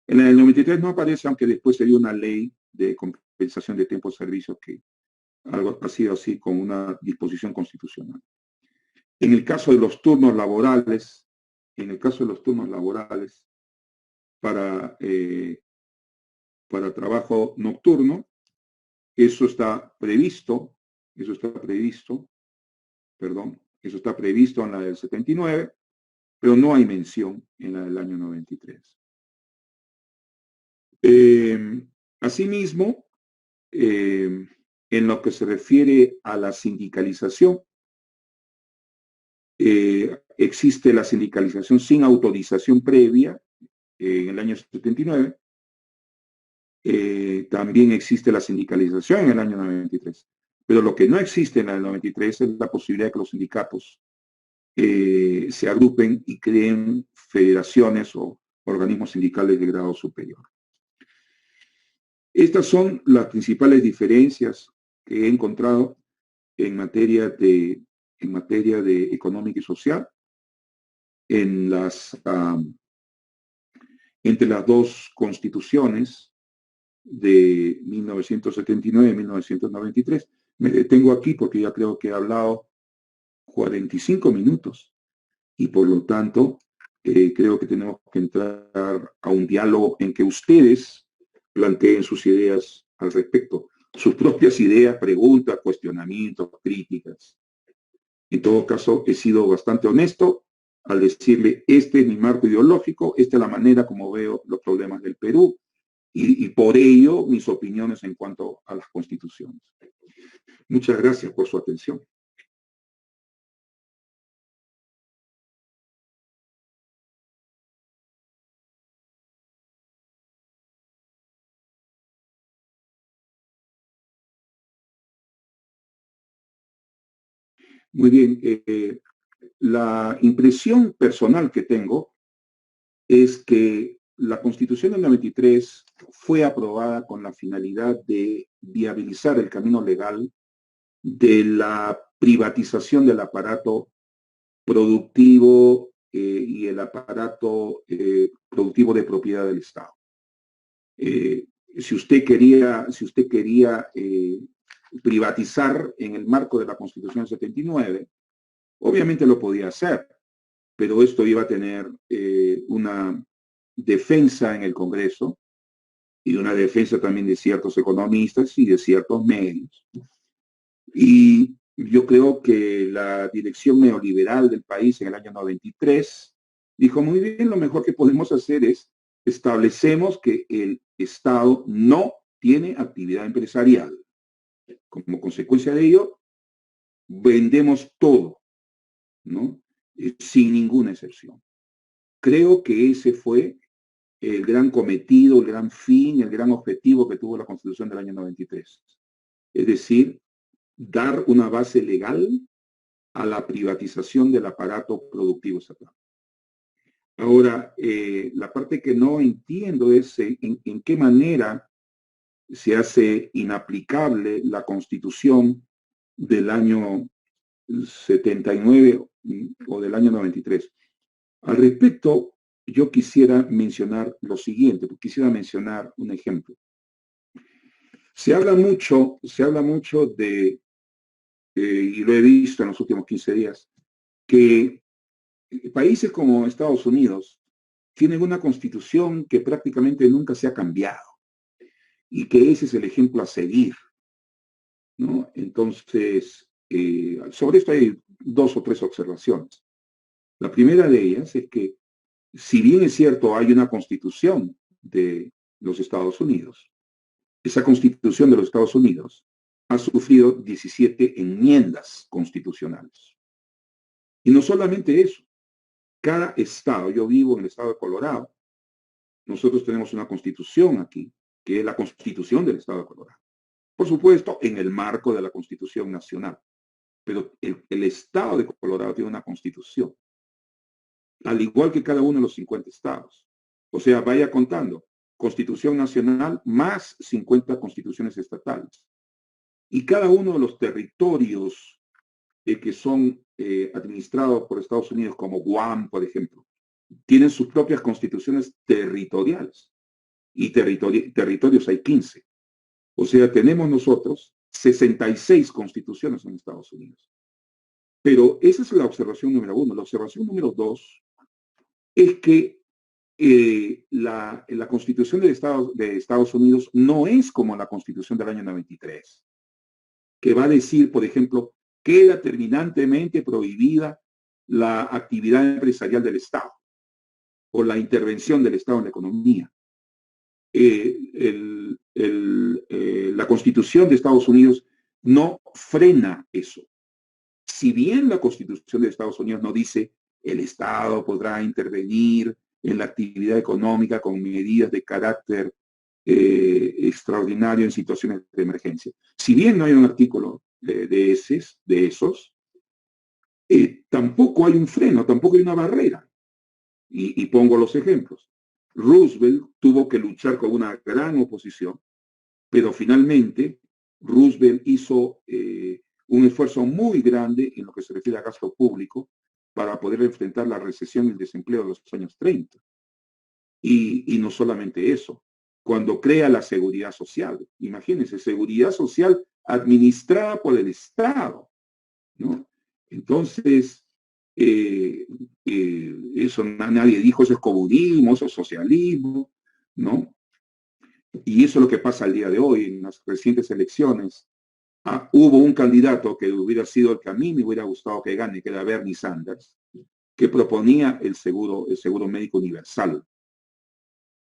En el 93 no aparece, aunque después se dio una ley de compensación de tiempo de servicio que algo ha sido así con una disposición constitucional. En el caso de los turnos laborales, para trabajo nocturno, eso está previsto en la del 79, pero no hay mención en la del año 93. Asimismo, en lo que se refiere a la sindicalización, existe la sindicalización sin autorización previa en el año 79. También existe la sindicalización en el año 93. Pero lo que no existe en el 93 es la posibilidad de que los sindicatos se agrupen y creen federaciones o organismos sindicales de grado superior. Estas son las principales diferencias que he encontrado en materia de económica y social entre las dos constituciones de 1979 y 1993. Me detengo aquí porque ya creo que he hablado 45 minutos y por lo tanto creo que tenemos que entrar a un diálogo en que ustedes planteen sus ideas al respecto, sus propias ideas, preguntas, cuestionamientos, críticas. En todo caso, he sido bastante honesto al decirle, este es mi marco ideológico, esta es la manera como veo los problemas del Perú y por ello mis opiniones en cuanto a las constituciones. Muchas gracias por su atención. Muy bien, la impresión personal que tengo es que la Constitución del 93 fue aprobada con la finalidad de viabilizar el camino legal de la privatización del aparato productivo y el aparato productivo de propiedad del Estado. Si usted quería privatizar en el marco de la Constitución 79, obviamente lo podía hacer, pero esto iba a tener una defensa en el Congreso y una defensa también de ciertos economistas y de ciertos medios. Y yo creo que la dirección neoliberal del país en el año 93 dijo, muy bien, lo mejor que podemos hacer es establecemos que el Estado no tiene actividad empresarial. Como consecuencia de ello, vendemos todo, ¿no? Sin ninguna excepción. Creo que ese fue el gran cometido, el gran fin, el gran objetivo que tuvo la Constitución del año 93. Es decir, dar una base legal a la privatización del aparato productivo estatal. Ahora, la parte que no entiendo es en qué manera se hace inaplicable la Constitución del año 79 o del año 93. Al respecto, yo quisiera mencionar lo siguiente, quisiera mencionar un ejemplo. Se habla mucho de, y lo he visto en los últimos 15 días, que países como Estados Unidos tienen una constitución que prácticamente nunca se ha cambiado y que ese es el ejemplo a seguir, ¿no? Entonces, sobre esto hay 2 o 3 observaciones. La primera de ellas es que, si bien es cierto, hay una constitución de los Estados Unidos, esa constitución de los Estados Unidos ha sufrido 17 enmiendas constitucionales. Y no solamente eso, cada estado, yo vivo en el estado de Colorado, nosotros tenemos una constitución aquí, que es la constitución del estado de Colorado. Por supuesto, en el marco de la Constitución Nacional. Pero el estado de Colorado tiene una constitución, al igual que cada uno de los 50 estados. O sea, vaya contando, Constitución Nacional más 50 constituciones estatales. Y cada uno de los territorios que son administrados por Estados Unidos, como Guam, por ejemplo, tienen sus propias constituciones territoriales. Y territorios hay 15. O sea, tenemos nosotros 66 constituciones en Estados Unidos. Pero esa es la observación número 1. La observación número 2 es que la Constitución de Estados Unidos no es como la Constitución del año 93, que va a decir, por ejemplo, queda terminantemente prohibida la actividad empresarial del Estado o la intervención del Estado en la economía. La Constitución de Estados Unidos no frena eso. Si bien la Constitución de Estados Unidos no dice el Estado podrá intervenir en la actividad económica con medidas de carácter extraordinario en situaciones de emergencia. Si bien no hay un artículo de esos, tampoco hay un freno, tampoco hay una barrera. Y pongo los ejemplos. Roosevelt tuvo que luchar con una gran oposición, pero finalmente Roosevelt hizo un esfuerzo muy grande en lo que se refiere a gasto público para poder enfrentar la recesión y el desempleo de los años 30. Y no solamente eso, cuando crea la seguridad social, imagínense, seguridad social administrada por el Estado, ¿no? Entonces, eso nadie dijo, eso es comunismo, eso es socialismo, ¿no? Y eso es lo que pasa al día de hoy. En las recientes elecciones hubo un candidato que hubiera sido el que a mí me hubiera gustado que gane, que era Bernie Sanders, que proponía el seguro médico universal.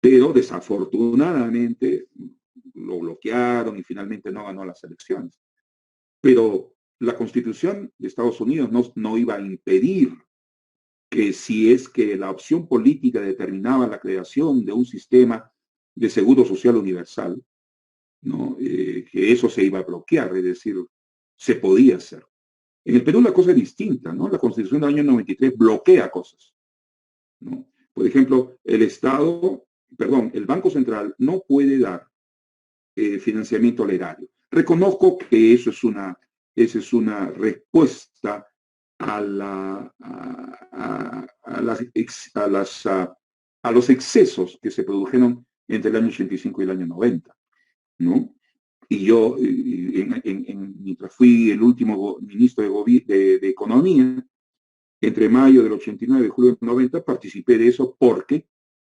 Pero desafortunadamente lo bloquearon y finalmente no ganó las elecciones. Pero la Constitución de Estados Unidos no iba a impedir que, si es que la opción política determinaba la creación de un sistema de seguro social universal, ¿no? Que eso se iba a bloquear, es decir, se podía hacer. En el Perú la cosa es distinta, ¿no? La Constitución del año 93 bloquea cosas, ¿no? Por ejemplo, el Banco Central no puede dar financiamiento al erario. Reconozco que esa es una respuesta a los excesos que se produjeron entre el año 85 y el año 90, ¿no? Y yo, mientras fui el último ministro de Economía, entre mayo del 89 y julio del 90, participé de eso porque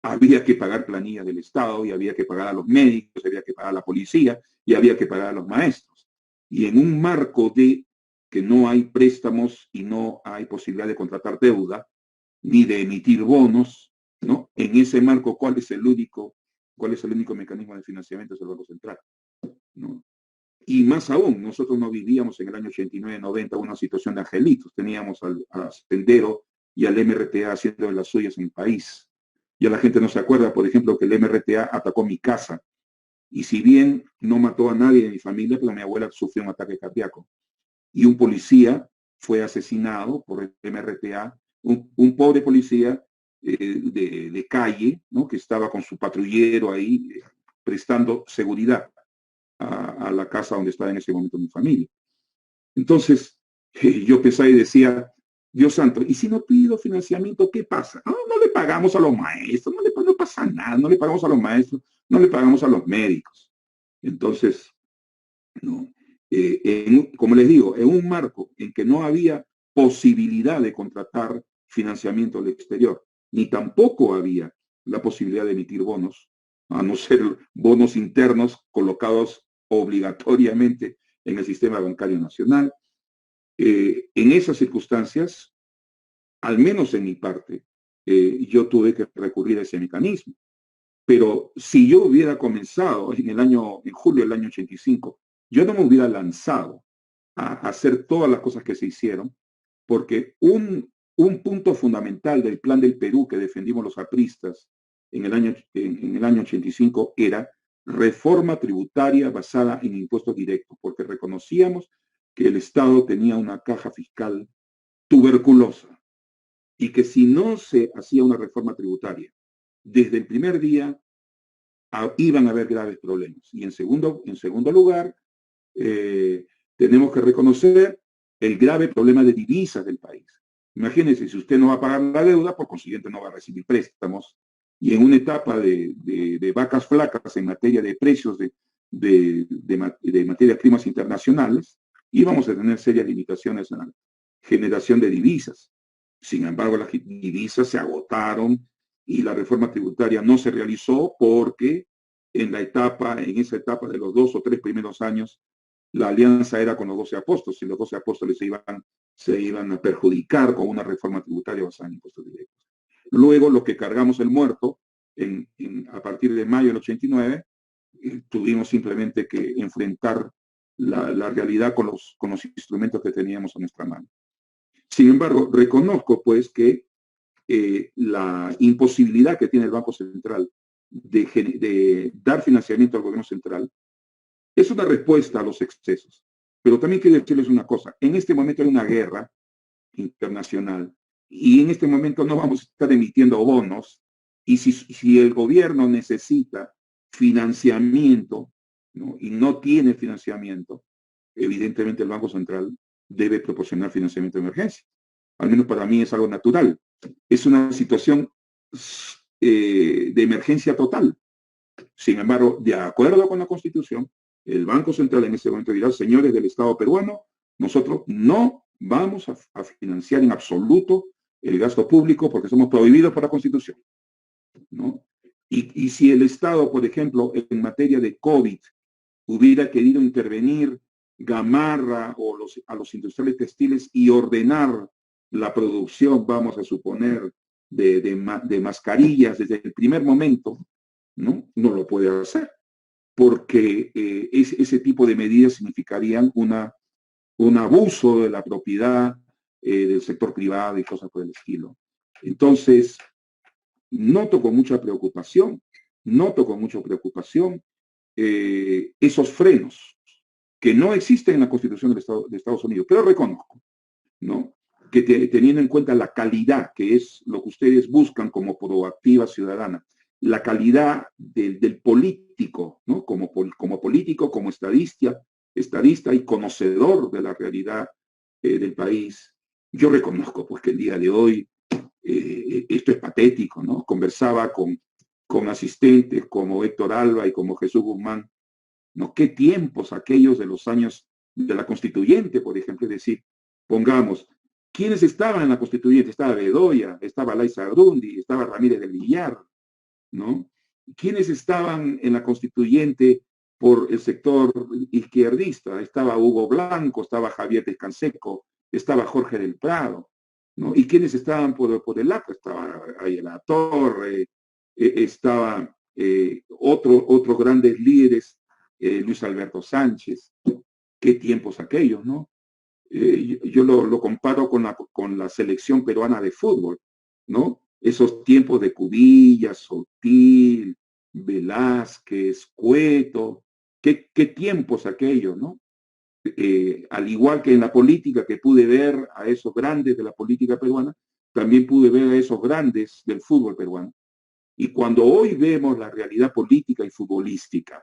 había que pagar planillas del Estado y había que pagar a los médicos, había que pagar a la policía y había que pagar a los maestros. Y en un marco de que no hay préstamos y no hay posibilidad de contratar deuda, ni de emitir bonos, ¿no? En ese marco, ¿cuál es el único mecanismo de financiamiento? Es el Banco Central, ¿no? Y más aún, nosotros no vivíamos en el año 89-90 una situación de angelitos. Teníamos al Sendero y al MRTA haciendo de las suyas en el país. Ya la gente no se acuerda, por ejemplo, que el MRTA atacó mi casa. Y si bien no mató a nadie de mi familia, pero mi abuela sufrió un ataque cardíaco. Y un policía fue asesinado por el MRTA, un pobre policía de calle, ¿no? Que estaba con su patrullero ahí prestando seguridad a la casa donde estaba en ese momento mi familia. Entonces, Yo pensaba y decía, Dios santo, ¿y si no pido financiamiento, qué pasa? No le pagamos a los maestros, no pasa nada, no le pagamos a los maestros, no le pagamos a los médicos. Entonces, no. Como les digo, en un marco en que no había posibilidad de contratar financiamiento al exterior, ni tampoco había la posibilidad de emitir bonos, a no ser bonos internos colocados obligatoriamente en el sistema bancario nacional. En esas circunstancias, al menos en mi parte, yo tuve que recurrir a ese mecanismo. Pero si yo hubiera comenzado en julio del año 85, yo no me hubiera lanzado a hacer todas las cosas que se hicieron, porque un punto fundamental del plan del Perú que defendimos los apristas en el año 85 era reforma tributaria basada en impuestos directos, porque reconocíamos que el Estado tenía una caja fiscal tuberculosa y que si no se hacía una reforma tributaria desde el primer día iban a haber graves problemas. Y en segundo lugar, tenemos que reconocer el grave problema de divisas del país. Imagínense, si usted no va a pagar la deuda, por consiguiente no va a recibir préstamos. Y en una etapa de vacas flacas en materia de precios de materias primas internacionales, íbamos a tener serias limitaciones en la generación de divisas. Sin embargo, las divisas se agotaron y la reforma tributaria no se realizó porque en esa etapa de los 2 o 3 primeros años, la alianza era con los 12 apóstoles y los 12 apóstoles se iban a perjudicar con una reforma tributaria basada en impuestos directos. Luego, lo que cargamos el muerto, a partir de mayo del 89, tuvimos simplemente que enfrentar la realidad con los instrumentos que teníamos a nuestra mano. Sin embargo, reconozco pues que la imposibilidad que tiene el Banco Central de dar financiamiento al gobierno central es una respuesta a los excesos. Pero también quiero decirles una cosa, en este momento hay una guerra internacional y en este momento no vamos a estar emitiendo bonos y si el gobierno necesita financiamiento, ¿no? Y no tiene financiamiento, evidentemente el Banco Central debe proporcionar financiamiento de emergencia. Al menos para mí es algo natural. Es una situación de emergencia total. Sin embargo, de acuerdo con la Constitución, el Banco Central en ese momento dirá, señores del Estado peruano, nosotros no vamos a financiar en absoluto el gasto público porque somos prohibidos por la Constitución, ¿no? Y si el Estado, por ejemplo, en materia de COVID, hubiera querido intervenir Gamarra o a los industriales textiles y ordenar la producción, vamos a suponer, de mascarillas desde el primer momento, no lo puede hacer, porque ese tipo de medidas significarían un abuso de la propiedad del sector privado y cosas por el estilo. Entonces, noto con mucha preocupación esos frenos que no existen en la Constitución de Estados Unidos, pero reconozco, ¿no? Que teniendo en cuenta la calidad, que es lo que ustedes buscan como proactiva ciudadana, la calidad del político, ¿no? Como político, como estadista y conocedor de la realidad del país, yo reconozco pues que el día de hoy esto es patético, ¿no? Conversaba con asistentes como Héctor Alba y como Jesús Guzmán, ¿no? ¿Qué tiempos aquellos de los años de la Constituyente, por ejemplo? Es decir, pongamos, ¿quiénes estaban en la Constituyente? Estaba Bedoya, estaba Laiza Grundi, estaba Ramírez del Villar, ¿no? ¿Quiénes estaban en la Constituyente por el sector izquierdista? Estaba Hugo Blanco, estaba Javier Descanseco, estaba Jorge del Prado, ¿no? ¿Y quiénes estaban por el ACA? Estaba Ayala Torre, estaba otros grandes líderes, Luis Alberto Sánchez. Qué tiempos aquellos, ¿no? Yo lo comparo con la selección peruana de fútbol, ¿no? Esos tiempos de Cubillas, Sotil, Velázquez, Cueto, qué tiempos aquellos, ¿no? Al igual que en la política, que pude ver a esos grandes de la política peruana, también pude ver a esos grandes del fútbol peruano. Y cuando hoy vemos la realidad política y futbolística,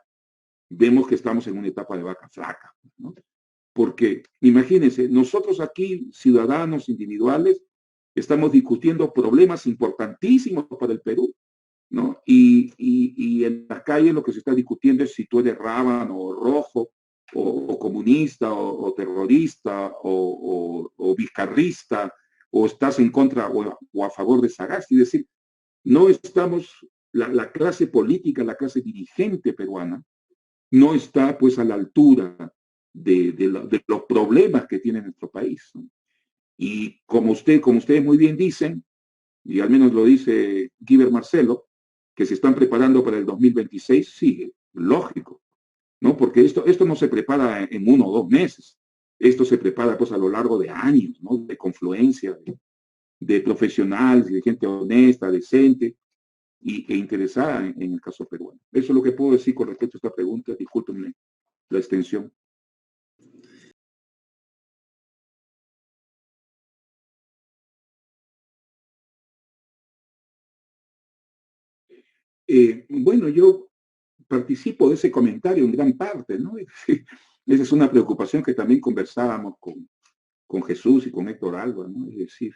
vemos que estamos en una etapa de vaca flaca, ¿no? Porque imagínense, nosotros aquí, ciudadanos individuales, estamos discutiendo problemas importantísimos para el Perú, ¿no? Y en la calle lo que se está discutiendo es si tú eres rábano o rojo, o comunista, o terrorista, o vizcarrista, o estás en contra o a favor de Sagasti. Es decir, no estamos, la clase política, la clase dirigente peruana, no está pues a la altura de los problemas que tiene nuestro país, ¿no? Y como ustedes muy bien dicen, y al menos lo dice Guiber Marcelo, que se están preparando para el 2026, sí, lógico, ¿no? Porque esto no se prepara en 1 o 2 meses, esto se prepara pues a lo largo de años, ¿no? De confluencia, de profesionales, de gente honesta, decente e interesada en el caso peruano. Eso es lo que puedo decir con respecto a esta pregunta. Discúlpenme la extensión. Bueno, yo participo de ese comentario en gran parte, ¿no? Esa es una preocupación que también conversábamos con Jesús y con Héctor Alba, ¿no? Es decir,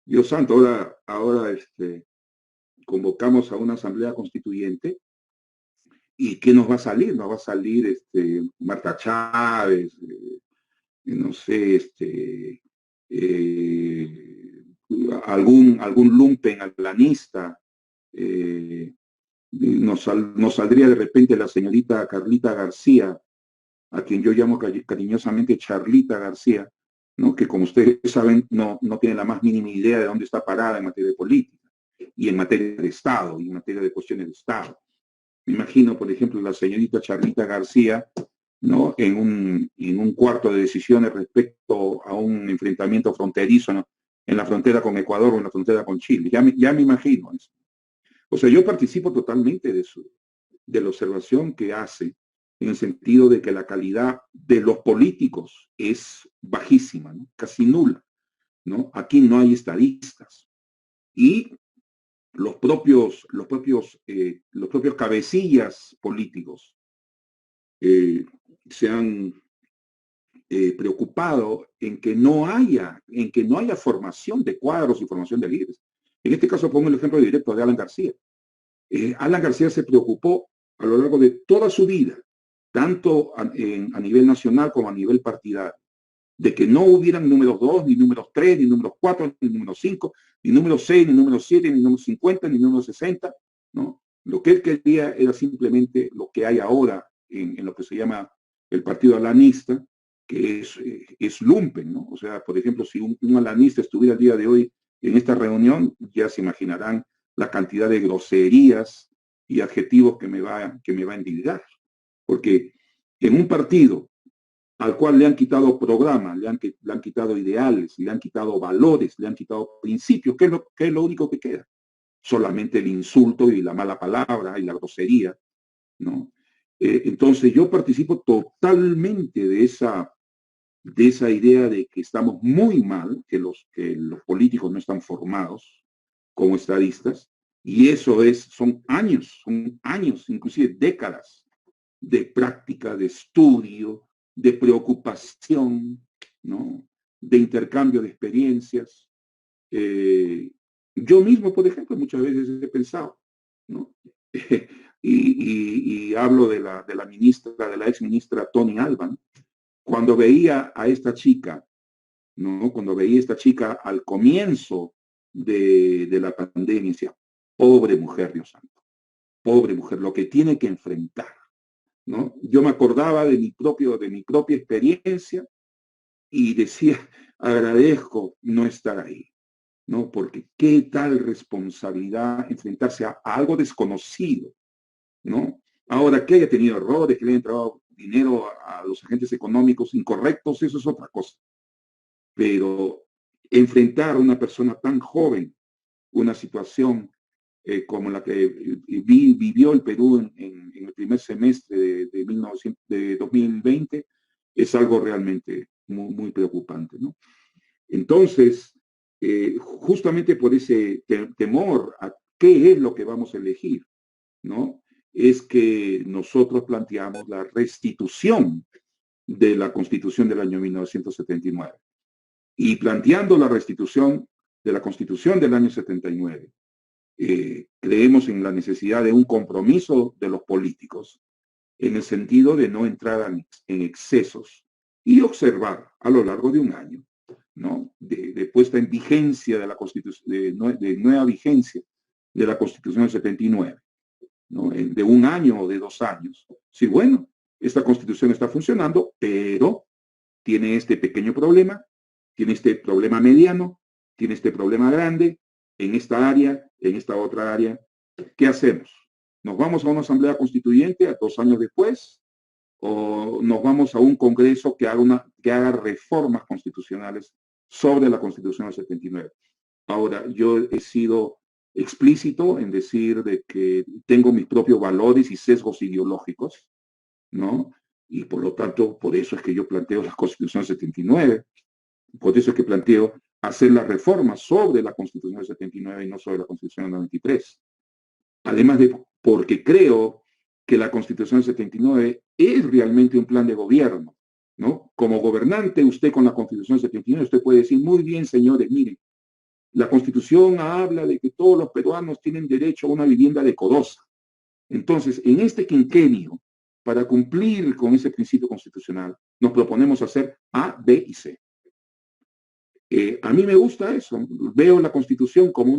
Dios santo, ahora convocamos a una asamblea constituyente y ¿qué nos va a salir? Nos va a salir Marta Chávez, no sé, eh, algún lumpen atlanista, nos saldría de repente la señorita Carlita García, a quien yo llamo cariñosamente Charlita García, ¿no? Que como ustedes saben no tiene la más mínima idea de dónde está parada en materia de política y en materia de Estado y en materia de cuestiones de Estado. Me imagino, por ejemplo, la señorita Charlita García, ¿no? En un cuarto de decisiones respecto a un enfrentamiento fronterizo, ¿no? En la frontera con Ecuador o en la frontera con Chile. Ya me imagino eso. O sea, yo participo totalmente de la observación que hace en el sentido de que la calidad de los políticos es bajísima, ¿no? Casi nula, ¿no? Aquí no hay estadistas. Y los propios cabecillas políticos se han preocupado en que no haya formación de cuadros y formación de líderes. En este caso pongo el ejemplo directo de Alan García. Alan García se preocupó a lo largo de toda su vida, tanto a nivel nacional como a nivel partidario, de que no hubieran números 2, ni números 3, ni números 4, ni números 5, ni números 6, ni números 7, ni números 50, ni números 60, ¿no? Lo que él quería era simplemente lo que hay ahora en lo que se llama el partido alanista, que es lumpen, ¿no? O sea, por ejemplo, si un alanista estuviera el día de hoy en esta reunión, ya se imaginarán la cantidad de groserías y adjetivos que me va a indignar. Porque en un partido al cual le han quitado programas, le han quitado ideales, le han quitado valores, le han quitado principios, ¿qué es lo único que queda? Solamente el insulto y la mala palabra y la grosería, ¿no? Entonces yo participo totalmente de esa idea de que estamos muy mal, que los políticos no están formados como estadistas, y eso son años, inclusive décadas de práctica, de estudio, de preocupación, ¿no? De intercambio de experiencias. Yo mismo, por ejemplo, muchas veces he pensado, ¿no? y hablo de la ex ministra Tony Alban, cuando veía a esta chica, ¿no? Cuando veía a esta chica al comienzo de la pandemia, decía, pobre mujer, Dios santo, pobre mujer, lo que tiene que enfrentar, ¿no? Yo me acordaba de mi propia experiencia y decía, agradezco no estar ahí, ¿no? Porque qué tal responsabilidad enfrentarse a algo desconocido, ¿no? Ahora, que haya tenido errores, que le haya entrado dinero a los agentes económicos incorrectos, eso es otra cosa. Pero enfrentar a una persona tan joven una situación como la que vivió el Perú en el primer semestre de 2020 es algo realmente muy, muy preocupante, ¿no? Entonces, justamente por ese temor a qué es lo que vamos a elegir, ¿no? Es que nosotros planteamos la restitución de la Constitución del año 1979. Y planteando la restitución de la Constitución del año 79, creemos en la necesidad de un compromiso de los políticos en el sentido de no entrar en excesos y observar a lo largo de un año, ¿no? de puesta en vigencia de la Constitución, de nueva vigencia de la Constitución del 79, ¿no? De un año o de 2 años. Sí, bueno, esta Constitución está funcionando, pero tiene este pequeño problema, tiene este problema mediano, tiene este problema grande, en esta área, en esta otra área. ¿Qué hacemos? ¿Nos vamos a una asamblea constituyente a 2 años después? ¿O nos vamos a un congreso que haga reformas constitucionales sobre la Constitución del 79? Ahora, yo he sido explícito en decir de que tengo mis propios valores y sesgos ideológicos, ¿no? Y por lo tanto, por eso es que yo planteo la Constitución del 79, por eso es que planteo hacer las reformas sobre la Constitución del 79 y no sobre la Constitución del 93. Además de porque creo que la Constitución del 79 es realmente un plan de gobierno, ¿no? Como gobernante, usted con la Constitución del 79, usted puede decir, muy bien, señores, miren, la Constitución habla de que todos los peruanos tienen derecho a una vivienda decorosa. Entonces, en este quinquenio, para cumplir con ese principio constitucional, nos proponemos hacer A, B y C. A mí me gusta eso. Veo la Constitución como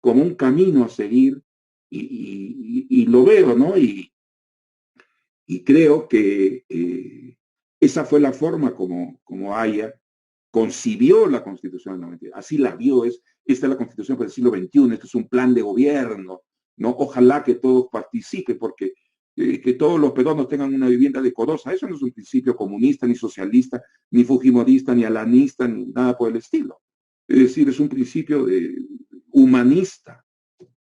un camino a seguir y lo veo, ¿no? Y creo que esa fue la forma como Haya concibió la Constitución del 92. Así la vio, esta es la Constitución para el siglo XXI, este es un plan de gobierno, ¿no? Ojalá que todos participen, porque que todos los peruanos tengan una vivienda decorosa, eso no es un principio comunista, ni socialista, ni fujimorista, ni alanista, ni nada por el estilo. Es decir, es un principio humanista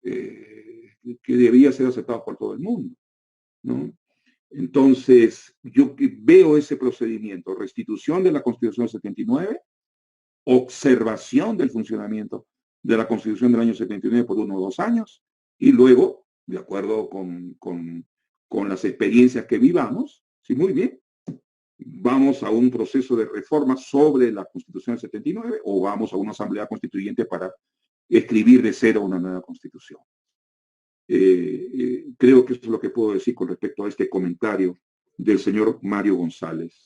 que debía ser aceptado por todo el mundo, ¿no? Entonces, yo veo ese procedimiento, restitución de la Constitución del 79, observación del funcionamiento de la Constitución del año 79 por 1 o 2 años, y luego, de acuerdo con las experiencias que vivamos, sí, muy bien, vamos a un proceso de reforma sobre la Constitución del 79 o vamos a una asamblea constituyente para escribir de cero una nueva Constitución. Creo que eso es lo que puedo decir con respecto a este comentario del señor Mario González.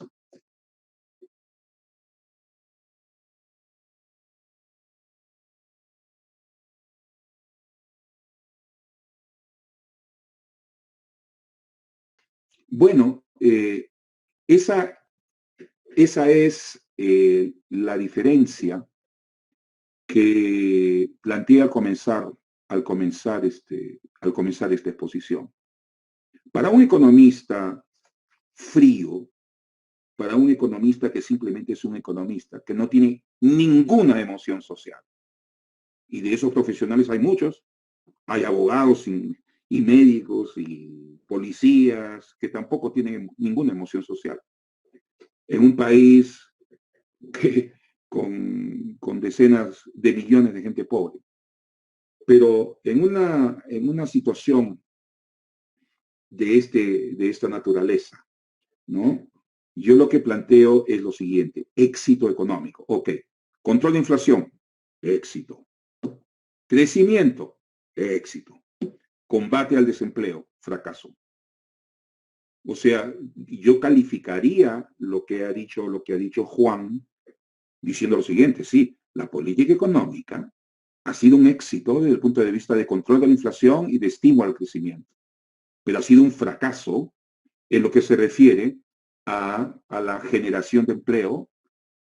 Bueno, esa es la diferencia que plantea al comenzar esta exposición. Para un economista frío, para un economista que simplemente es un economista, que no tiene ninguna emoción social, y de esos profesionales hay muchos, hay abogados y médicos y policías que tampoco tienen ninguna emoción social. En un país con decenas de millones de gente pobre. Pero en una situación de esta naturaleza, ¿no? Yo lo que planteo es lo siguiente: éxito económico. Ok. Control de inflación, éxito. Crecimiento, éxito. Combate al desempleo, fracaso. O sea, yo calificaría lo que ha dicho Juan, diciendo lo siguiente: sí, la política económica ha sido un éxito desde el punto de vista de control de la inflación y de estímulo al crecimiento, pero ha sido un fracaso en lo que se refiere a la generación de empleo,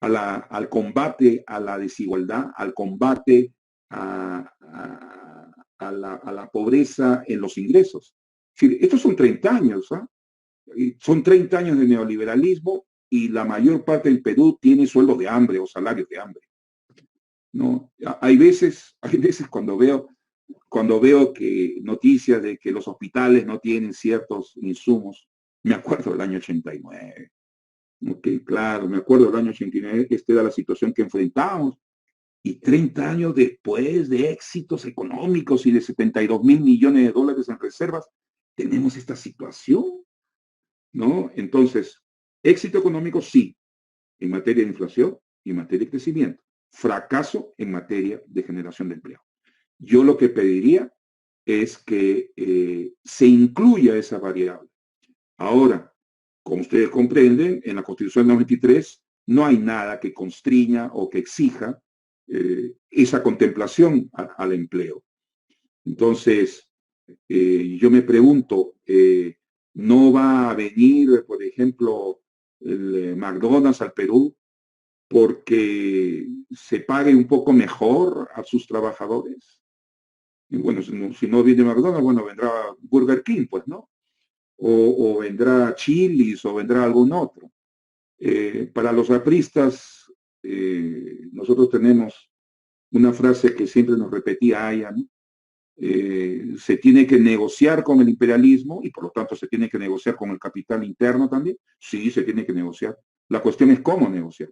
al combate a la desigualdad, al combate a la pobreza en los ingresos. Es decir, estos son 30 años, ¿eh? Son 30 años de neoliberalismo y la mayor parte del Perú tiene sueldos de hambre o salarios de hambre, ¿no? Hay veces cuando veo que noticias de que los hospitales no tienen ciertos insumos, me acuerdo del año 89. Okay, claro, me acuerdo del año 89, esta era la situación que enfrentábamos. Y 30 años después de éxitos económicos y de 72.000 millones de dólares en reservas, tenemos esta situación, ¿no? Entonces, Éxito económico, sí, en materia de inflación y en materia de crecimiento. Fracaso en materia de generación de empleo. Yo lo que pediría es que se incluya esa variable. Ahora, como ustedes comprenden, en la Constitución del 93 no hay nada que constriña o que exija esa contemplación al empleo. Entonces, yo me pregunto, ¿no va a venir, por ejemplo, el McDonald's al Perú porque se pague un poco mejor a sus trabajadores? Y bueno, si no viene McDonald's, bueno, vendrá Burger King, pues, ¿no? O vendrá Chili's o vendrá algún otro. Para los apristas, nosotros tenemos una frase que siempre nos repetía Aya, ¿no? Se tiene que negociar con el imperialismo y por lo tanto se tiene que negociar con el capital interno también. Sí, se tiene que negociar. La cuestión es cómo negociar,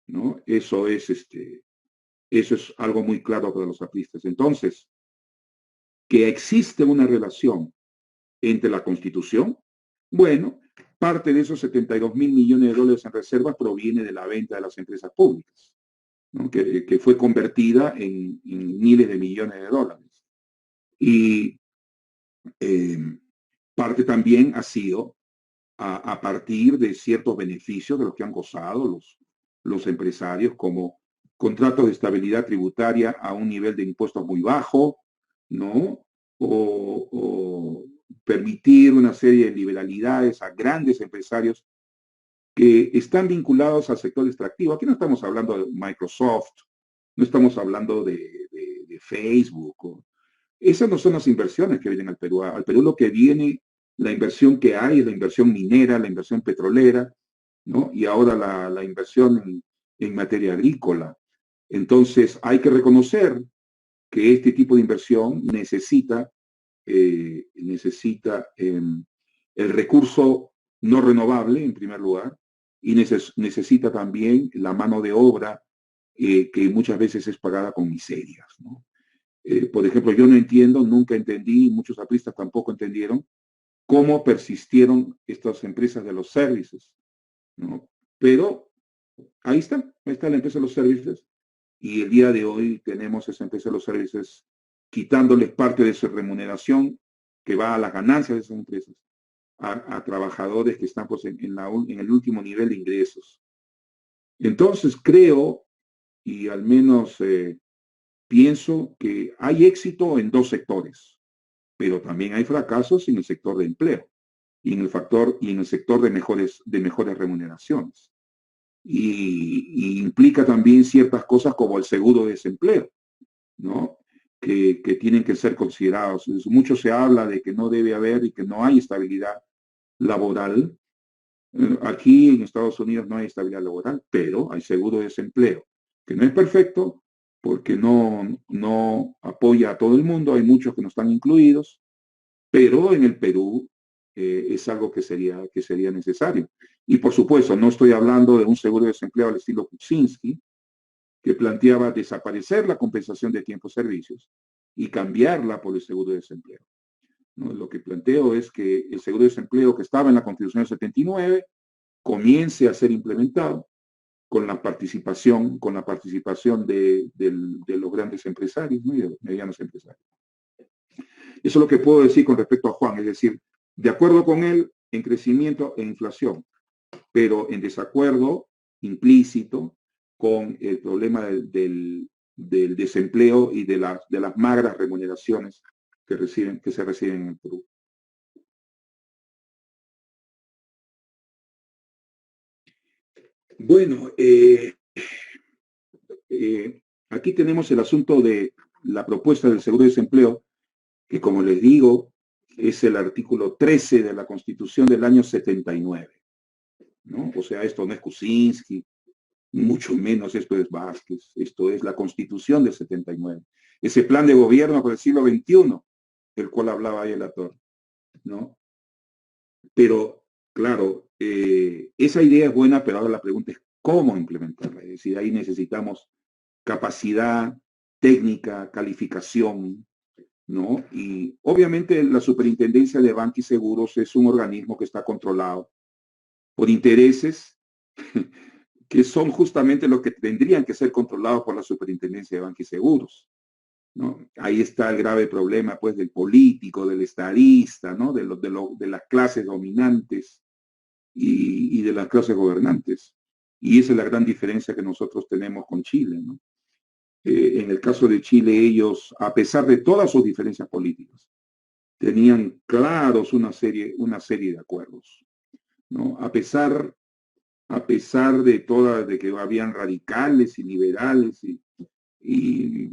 ¿no? Eso es algo muy claro para los apristas. Entonces, que existe una relación entre la Constitución, bueno, parte de esos 72 mil millones de dólares en reservas proviene de la venta de las empresas públicas, ¿no? que fue convertida en miles de millones de dólares. Y eh, parte también ha sido a partir de ciertos beneficios de los que han gozado los empresarios, como contratos de estabilidad tributaria a un nivel de impuestos muy bajo, ¿no? O permitir una serie de liberalidades a grandes empresarios que están vinculados al sector extractivo. Aquí no estamos hablando de Microsoft, no estamos hablando de Facebook. Esas no son las inversiones que vienen al Perú. Al Perú lo que viene, la inversión que hay es la inversión minera, la inversión petrolera, ¿no? Y ahora la inversión en materia agrícola. Entonces hay que reconocer que este tipo de inversión necesita el recurso no renovable, en primer lugar, y necesita también la mano de obra que muchas veces es pagada con miserias, ¿no? Por ejemplo, yo no entiendo, nunca entendí, muchos apristas tampoco entendieron cómo persistieron estas empresas de los servicios, ¿no? Pero ahí está la empresa de los servicios, y el día de hoy tenemos esa empresa de los servicios quitándoles parte de su remuneración que va a las ganancias de esas empresas a trabajadores que están pues, en el último nivel de ingresos. Entonces creo, y al menos pienso que hay éxito en dos sectores, pero también hay fracasos en el sector de empleo y en el sector de mejores remuneraciones. Y implica también ciertas cosas como el seguro de desempleo, ¿no? Que tienen que ser considerados. Mucho se habla de que no debe haber y que no hay estabilidad laboral. Aquí en Estados Unidos no hay estabilidad laboral, pero hay seguro de desempleo, que no es perfecto porque no apoya a todo el mundo, hay muchos que no están incluidos, pero en el Perú es algo que sería necesario. Y por supuesto, no estoy hablando de un seguro de desempleo al estilo Kuczynski, que planteaba desaparecer la compensación de tiempos servicios y cambiarla por el seguro de desempleo, ¿no? Lo que planteo es que el seguro de desempleo que estaba en la Constitución del 79 comience a ser implementado con la participación de los grandes empresarios, ¿no? Y de los medianos empresarios. Eso es lo que puedo decir con respecto a Juan, es decir, de acuerdo con él en crecimiento e inflación, pero en desacuerdo implícito con el problema del desempleo y de las magras remuneraciones que se reciben en el Perú. Bueno, aquí tenemos el asunto de la propuesta del seguro de desempleo, que como les digo, es el artículo 13 de la Constitución del año 79, ¿no? O sea, esto no es Kuczynski, mucho menos esto es Vázquez, esto es la Constitución del 79. Ese plan de gobierno para el siglo XXI, del cual hablaba ahí el autor, ¿no? Pero, claro, esa idea es buena, pero ahora la pregunta es cómo implementarla. Es decir, ahí necesitamos capacidad técnica, calificación, ¿no? Y obviamente la Superintendencia de Banca y Seguros es un organismo que está controlado por intereses que son justamente los que tendrían que ser controlados por la Superintendencia de Banca y Seguros, ¿no? Ahí está el grave problema, pues, del político, del estadista, ¿no? De las clases dominantes y de las clases gobernantes. Y esa es la gran diferencia que nosotros tenemos con Chile, ¿no? En el caso de Chile, ellos, a pesar de todas sus diferencias políticas, tenían claros una serie de acuerdos, ¿no? A pesar de que habían radicales y liberales y, y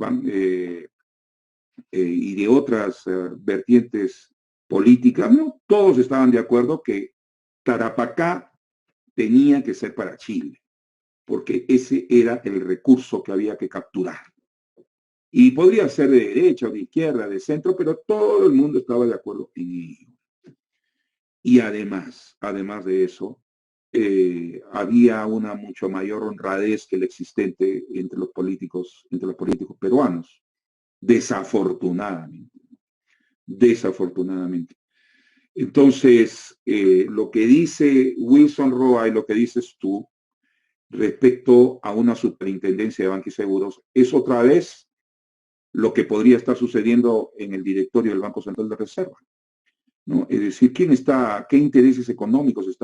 de otras vertientes políticas, ¿no? Todos estaban de acuerdo que Tarapacá tenía que ser para Chile, porque ese era el recurso que había que capturar. Y podría ser de derecha o de izquierda, de centro, pero todo el mundo estaba de acuerdo en ello. Y además de eso, había una mucho mayor honradez que la existente entre los políticos peruanos, desafortunadamente. Desafortunadamente. Entonces, lo que dice Wilson Roa y lo que dices tú respecto a una superintendencia de Banca y Seguros es otra vez lo que podría estar sucediendo en el directorio del Banco Central de Reserva, ¿no? Es decir, qué intereses económicos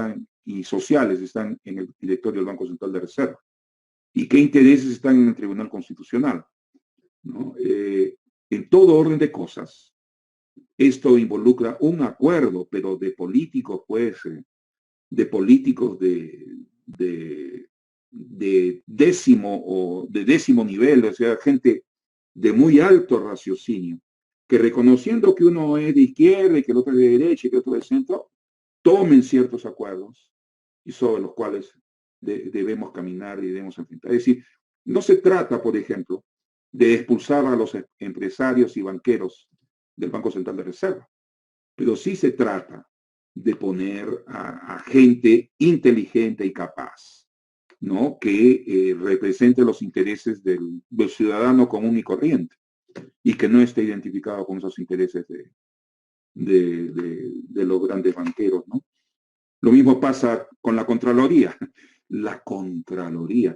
y sociales están en el directorio del Banco Central de Reserva y qué intereses están en el Tribunal Constitucional, ¿no? En todo orden de cosas, esto involucra un acuerdo, pero de políticos, pues, de políticos de décimo nivel, o sea, gente de muy alto raciocinio, que reconociendo que uno es de izquierda y que el otro es de derecha y que el otro es de centro, tomen ciertos acuerdos y sobre los cuales debemos caminar y debemos enfrentar. Es decir, no se trata, por ejemplo, de expulsar a los empresarios y banqueros del Banco Central de Reserva, pero sí se trata de poner a gente inteligente y capaz, ¿no? Que represente los intereses del ciudadano común y corriente y que no esté identificado con esos intereses de los grandes banqueros, ¿no? Lo mismo pasa con la Contraloría. La Contraloría.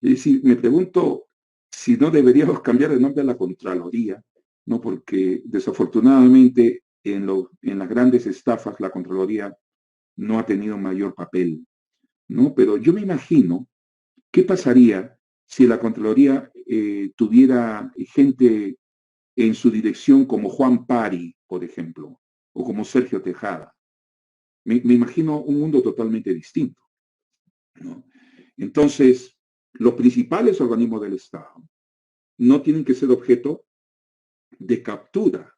Es decir, me pregunto si no deberíamos cambiar de nombre a la Contraloría, ¿no? Porque desafortunadamente en las grandes estafas la Contraloría no ha tenido mayor papel, ¿no? Pero yo me imagino qué pasaría si la Contraloría tuviera gente en su dirección como Juan Pari, por ejemplo, o como Sergio Tejada. Me imagino un mundo totalmente distinto, ¿no? Entonces, los principales organismos del Estado no tienen que ser objeto de captura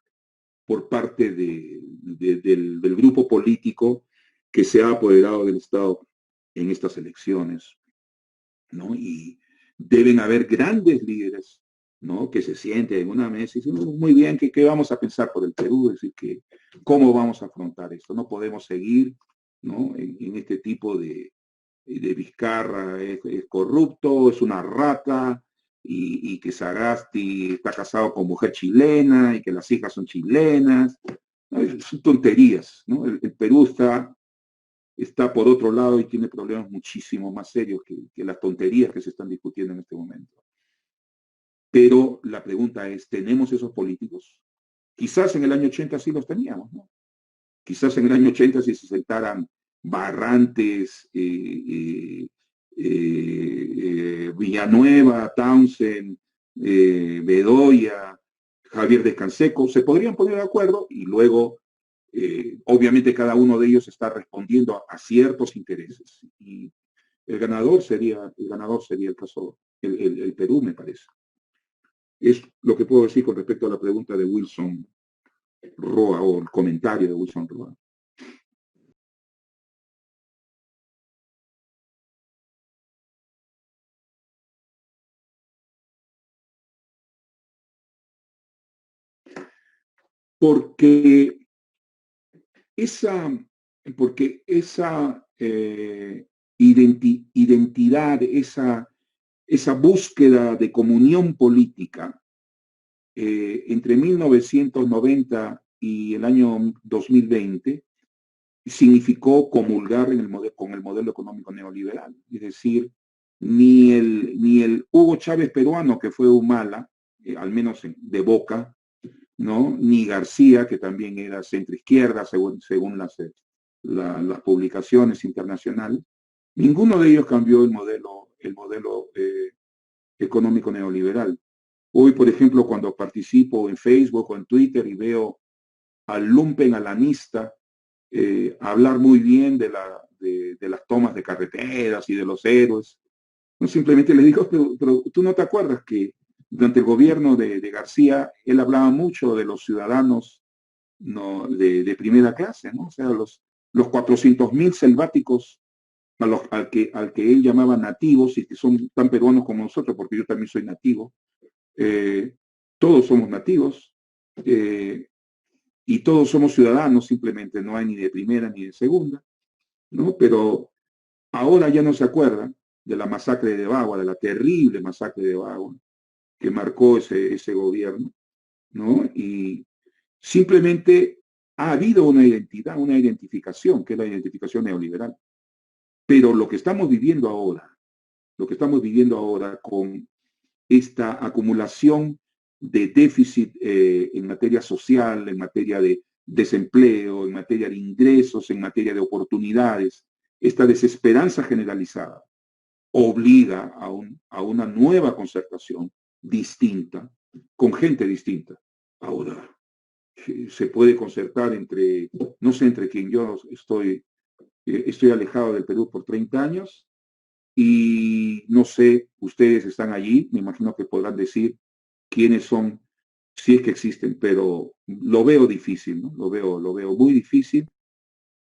por parte del grupo político que se ha apoderado del Estado en estas elecciones, ¿no? Y deben haber grandes líderes, ¿no? Que se sienten en una mesa y dicen, muy bien, ¿qué vamos a pensar por el Perú? Es decir, ¿cómo vamos a afrontar esto? No podemos seguir, ¿no? En este tipo de Vizcarra es corrupto, es una rata, y que Sagasti está casado con mujer chilena y que las hijas son chilenas. ¿No? Son tonterías, ¿no? El Perú está por otro lado y tiene problemas muchísimo más serios que las tonterías que se están discutiendo en este momento. Pero la pregunta es, ¿tenemos esos políticos? Quizás en el año 80 sí los teníamos, ¿no? Quizás en el año 80 si se sentaran Barrantes, Villanueva, Townsend, Bedoya, Javier Descanseco, se podrían poner de acuerdo y luego, obviamente, cada uno de ellos está respondiendo a ciertos intereses. Y el ganador sería el caso, el Perú, me parece. Es lo que puedo decir con respecto a la pregunta de Wilson Roa o el comentario de Wilson Roa. Porque esa, porque esa identidad, esa búsqueda de comunión política entre 1990 y el año 2020 significó comulgar en con el modelo económico neoliberal. Es decir, ni el Hugo Chávez peruano, que fue Humala, al menos de boca, ¿no? Ni García, que también era centroizquierda, según las publicaciones internacionales, ninguno de ellos cambió el modelo económico neoliberal. Hoy, por ejemplo, cuando participo en Facebook o en Twitter y veo al lumpen alanista hablar muy bien de las tomas de carreteras y de los héroes, no simplemente le digo, pero tú no te acuerdas que durante el gobierno de García, él hablaba mucho de los ciudadanos, ¿no? de primera clase, ¿no? O sea, los 400.000 selváticos al que él llamaba nativos y que son tan peruanos como nosotros, porque yo también soy nativo, eh, todos somos nativos y todos somos ciudadanos, simplemente no hay ni de primera ni de segunda, ¿no? Pero ahora ya no se acuerdan de la masacre de Bagua, de la terrible masacre de Bagua que marcó ese gobierno, ¿no? Y simplemente ha habido una identidad, una identificación, que es la identificación neoliberal. Pero lo que estamos viviendo ahora, lo que estamos viviendo ahora con esta acumulación de déficit en materia social, en materia de desempleo, en materia de ingresos, en materia de oportunidades, esta desesperanza generalizada obliga a una nueva concertación distinta, con gente distinta. Ahora, se puede concertar entre, no sé, entre quien yo estoy alejado del Perú por 30 años y no sé, ustedes están allí, me imagino que podrán decir quiénes son, si es que existen, pero lo veo difícil, ¿no? Lo veo muy difícil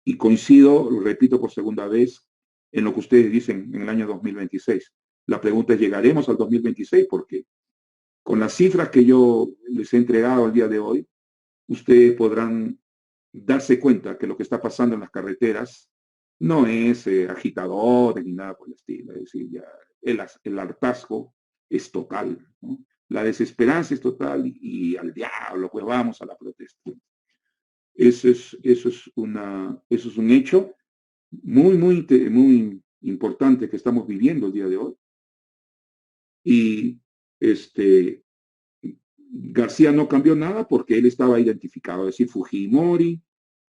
y coincido, lo repito por segunda vez, en lo que ustedes dicen en el año 2026. La pregunta es, ¿llegaremos al 2026? Porque con las cifras que yo les he entregado al día de hoy, ustedes podrán darse cuenta que lo que está pasando en las carreteras no es agitador ni nada por el estilo. Es decir, ya el hartazgo es total, ¿no? La desesperanza es total y al diablo, pues vamos a la protesta. Eso es un hecho muy importante que estamos viviendo el día de hoy. Y García no cambió nada porque él estaba identificado, es decir,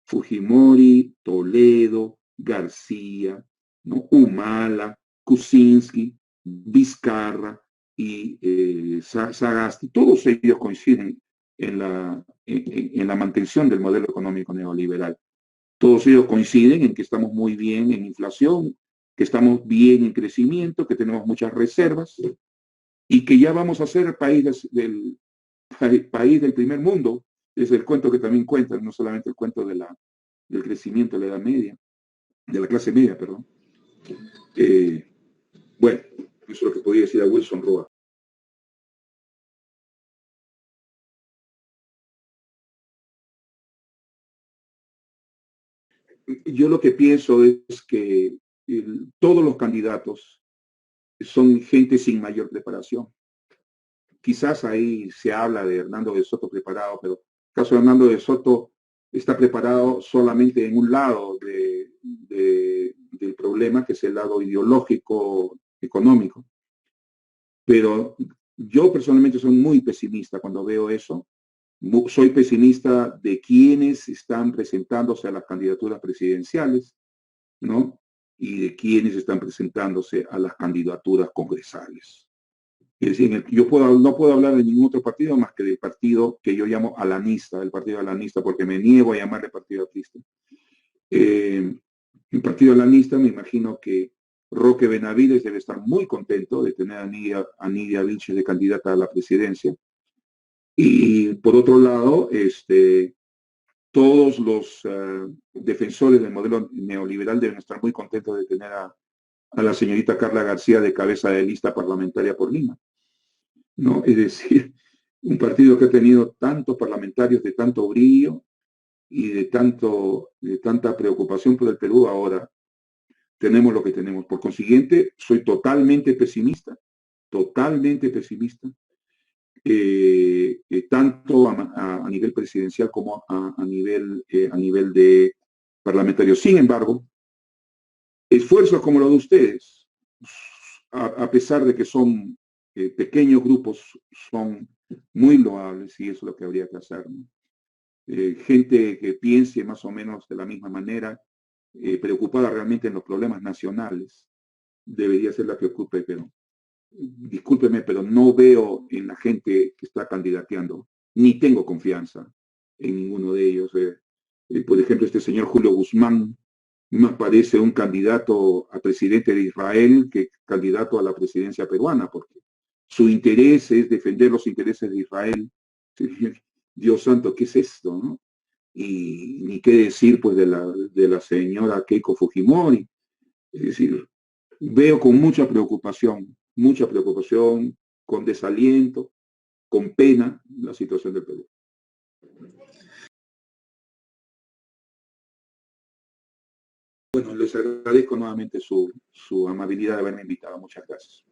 Fujimori, Toledo, García, ¿no? Humala, Kuczynski, Vizcarra y Sagasti, todos ellos coinciden en la mantención del modelo económico neoliberal. Todos ellos coinciden en que estamos muy bien en inflación, que estamos bien en crecimiento, que tenemos muchas reservas y que ya vamos a ser país del primer mundo. Es el cuento que también cuentan, no solamente el cuento del crecimiento de la edad media, de la clase media, perdón. Bueno, eso es lo que podría decir a Wilson Roa. Yo lo que pienso es que todos los candidatos son gente sin mayor preparación. Quizás ahí se habla de Hernando de Soto preparado, pero el caso de Hernando de Soto está preparado solamente en un lado del problema, que es el lado ideológico, económico. Pero yo personalmente soy muy pesimista cuando veo eso. Soy pesimista de quienes están presentándose a las candidaturas presidenciales, ¿no? Y de quienes están presentándose a las candidaturas congresales. Es decir, no puedo hablar de ningún otro partido más que del partido que yo llamo alanista, el partido alanista, porque me niego a llamarle partido atlista. El partido alanista, me imagino que Roque Benavides debe estar muy contento de tener a Nidia Vilches de candidata a la presidencia. Y por otro lado, todos los defensores del modelo neoliberal deben estar muy contentos de tener a la señorita Carla García de cabeza de lista parlamentaria por Lima, ¿no? Es decir, un partido que ha tenido tantos parlamentarios de tanto brillo y de tanta preocupación por el Perú, ahora tenemos lo que tenemos. Por consiguiente, soy totalmente pesimista, tanto a nivel presidencial como a nivel parlamentarios. Sin embargo, esfuerzos como los de ustedes, a pesar de que son pequeños grupos, son muy loables y eso es lo que habría que hacer, ¿no? Gente que piense más o menos de la misma manera, preocupada realmente en los problemas nacionales, debería ser la que ocupe, pero discúlpeme, pero no veo en la gente que está candidateando, ni tengo confianza en ninguno de ellos. Por ejemplo, este señor Julio Guzmán más parece un candidato a presidente de Israel que candidato a la presidencia peruana, porque su interés es defender los intereses de Israel. Dios santo, ¿qué es esto, no? Y ni qué decir pues de la señora Keiko Fujimori. Es decir, veo con mucha preocupación, con desaliento, con pena la situación del Perú. Bueno, les agradezco nuevamente su amabilidad de haberme invitado. Muchas gracias.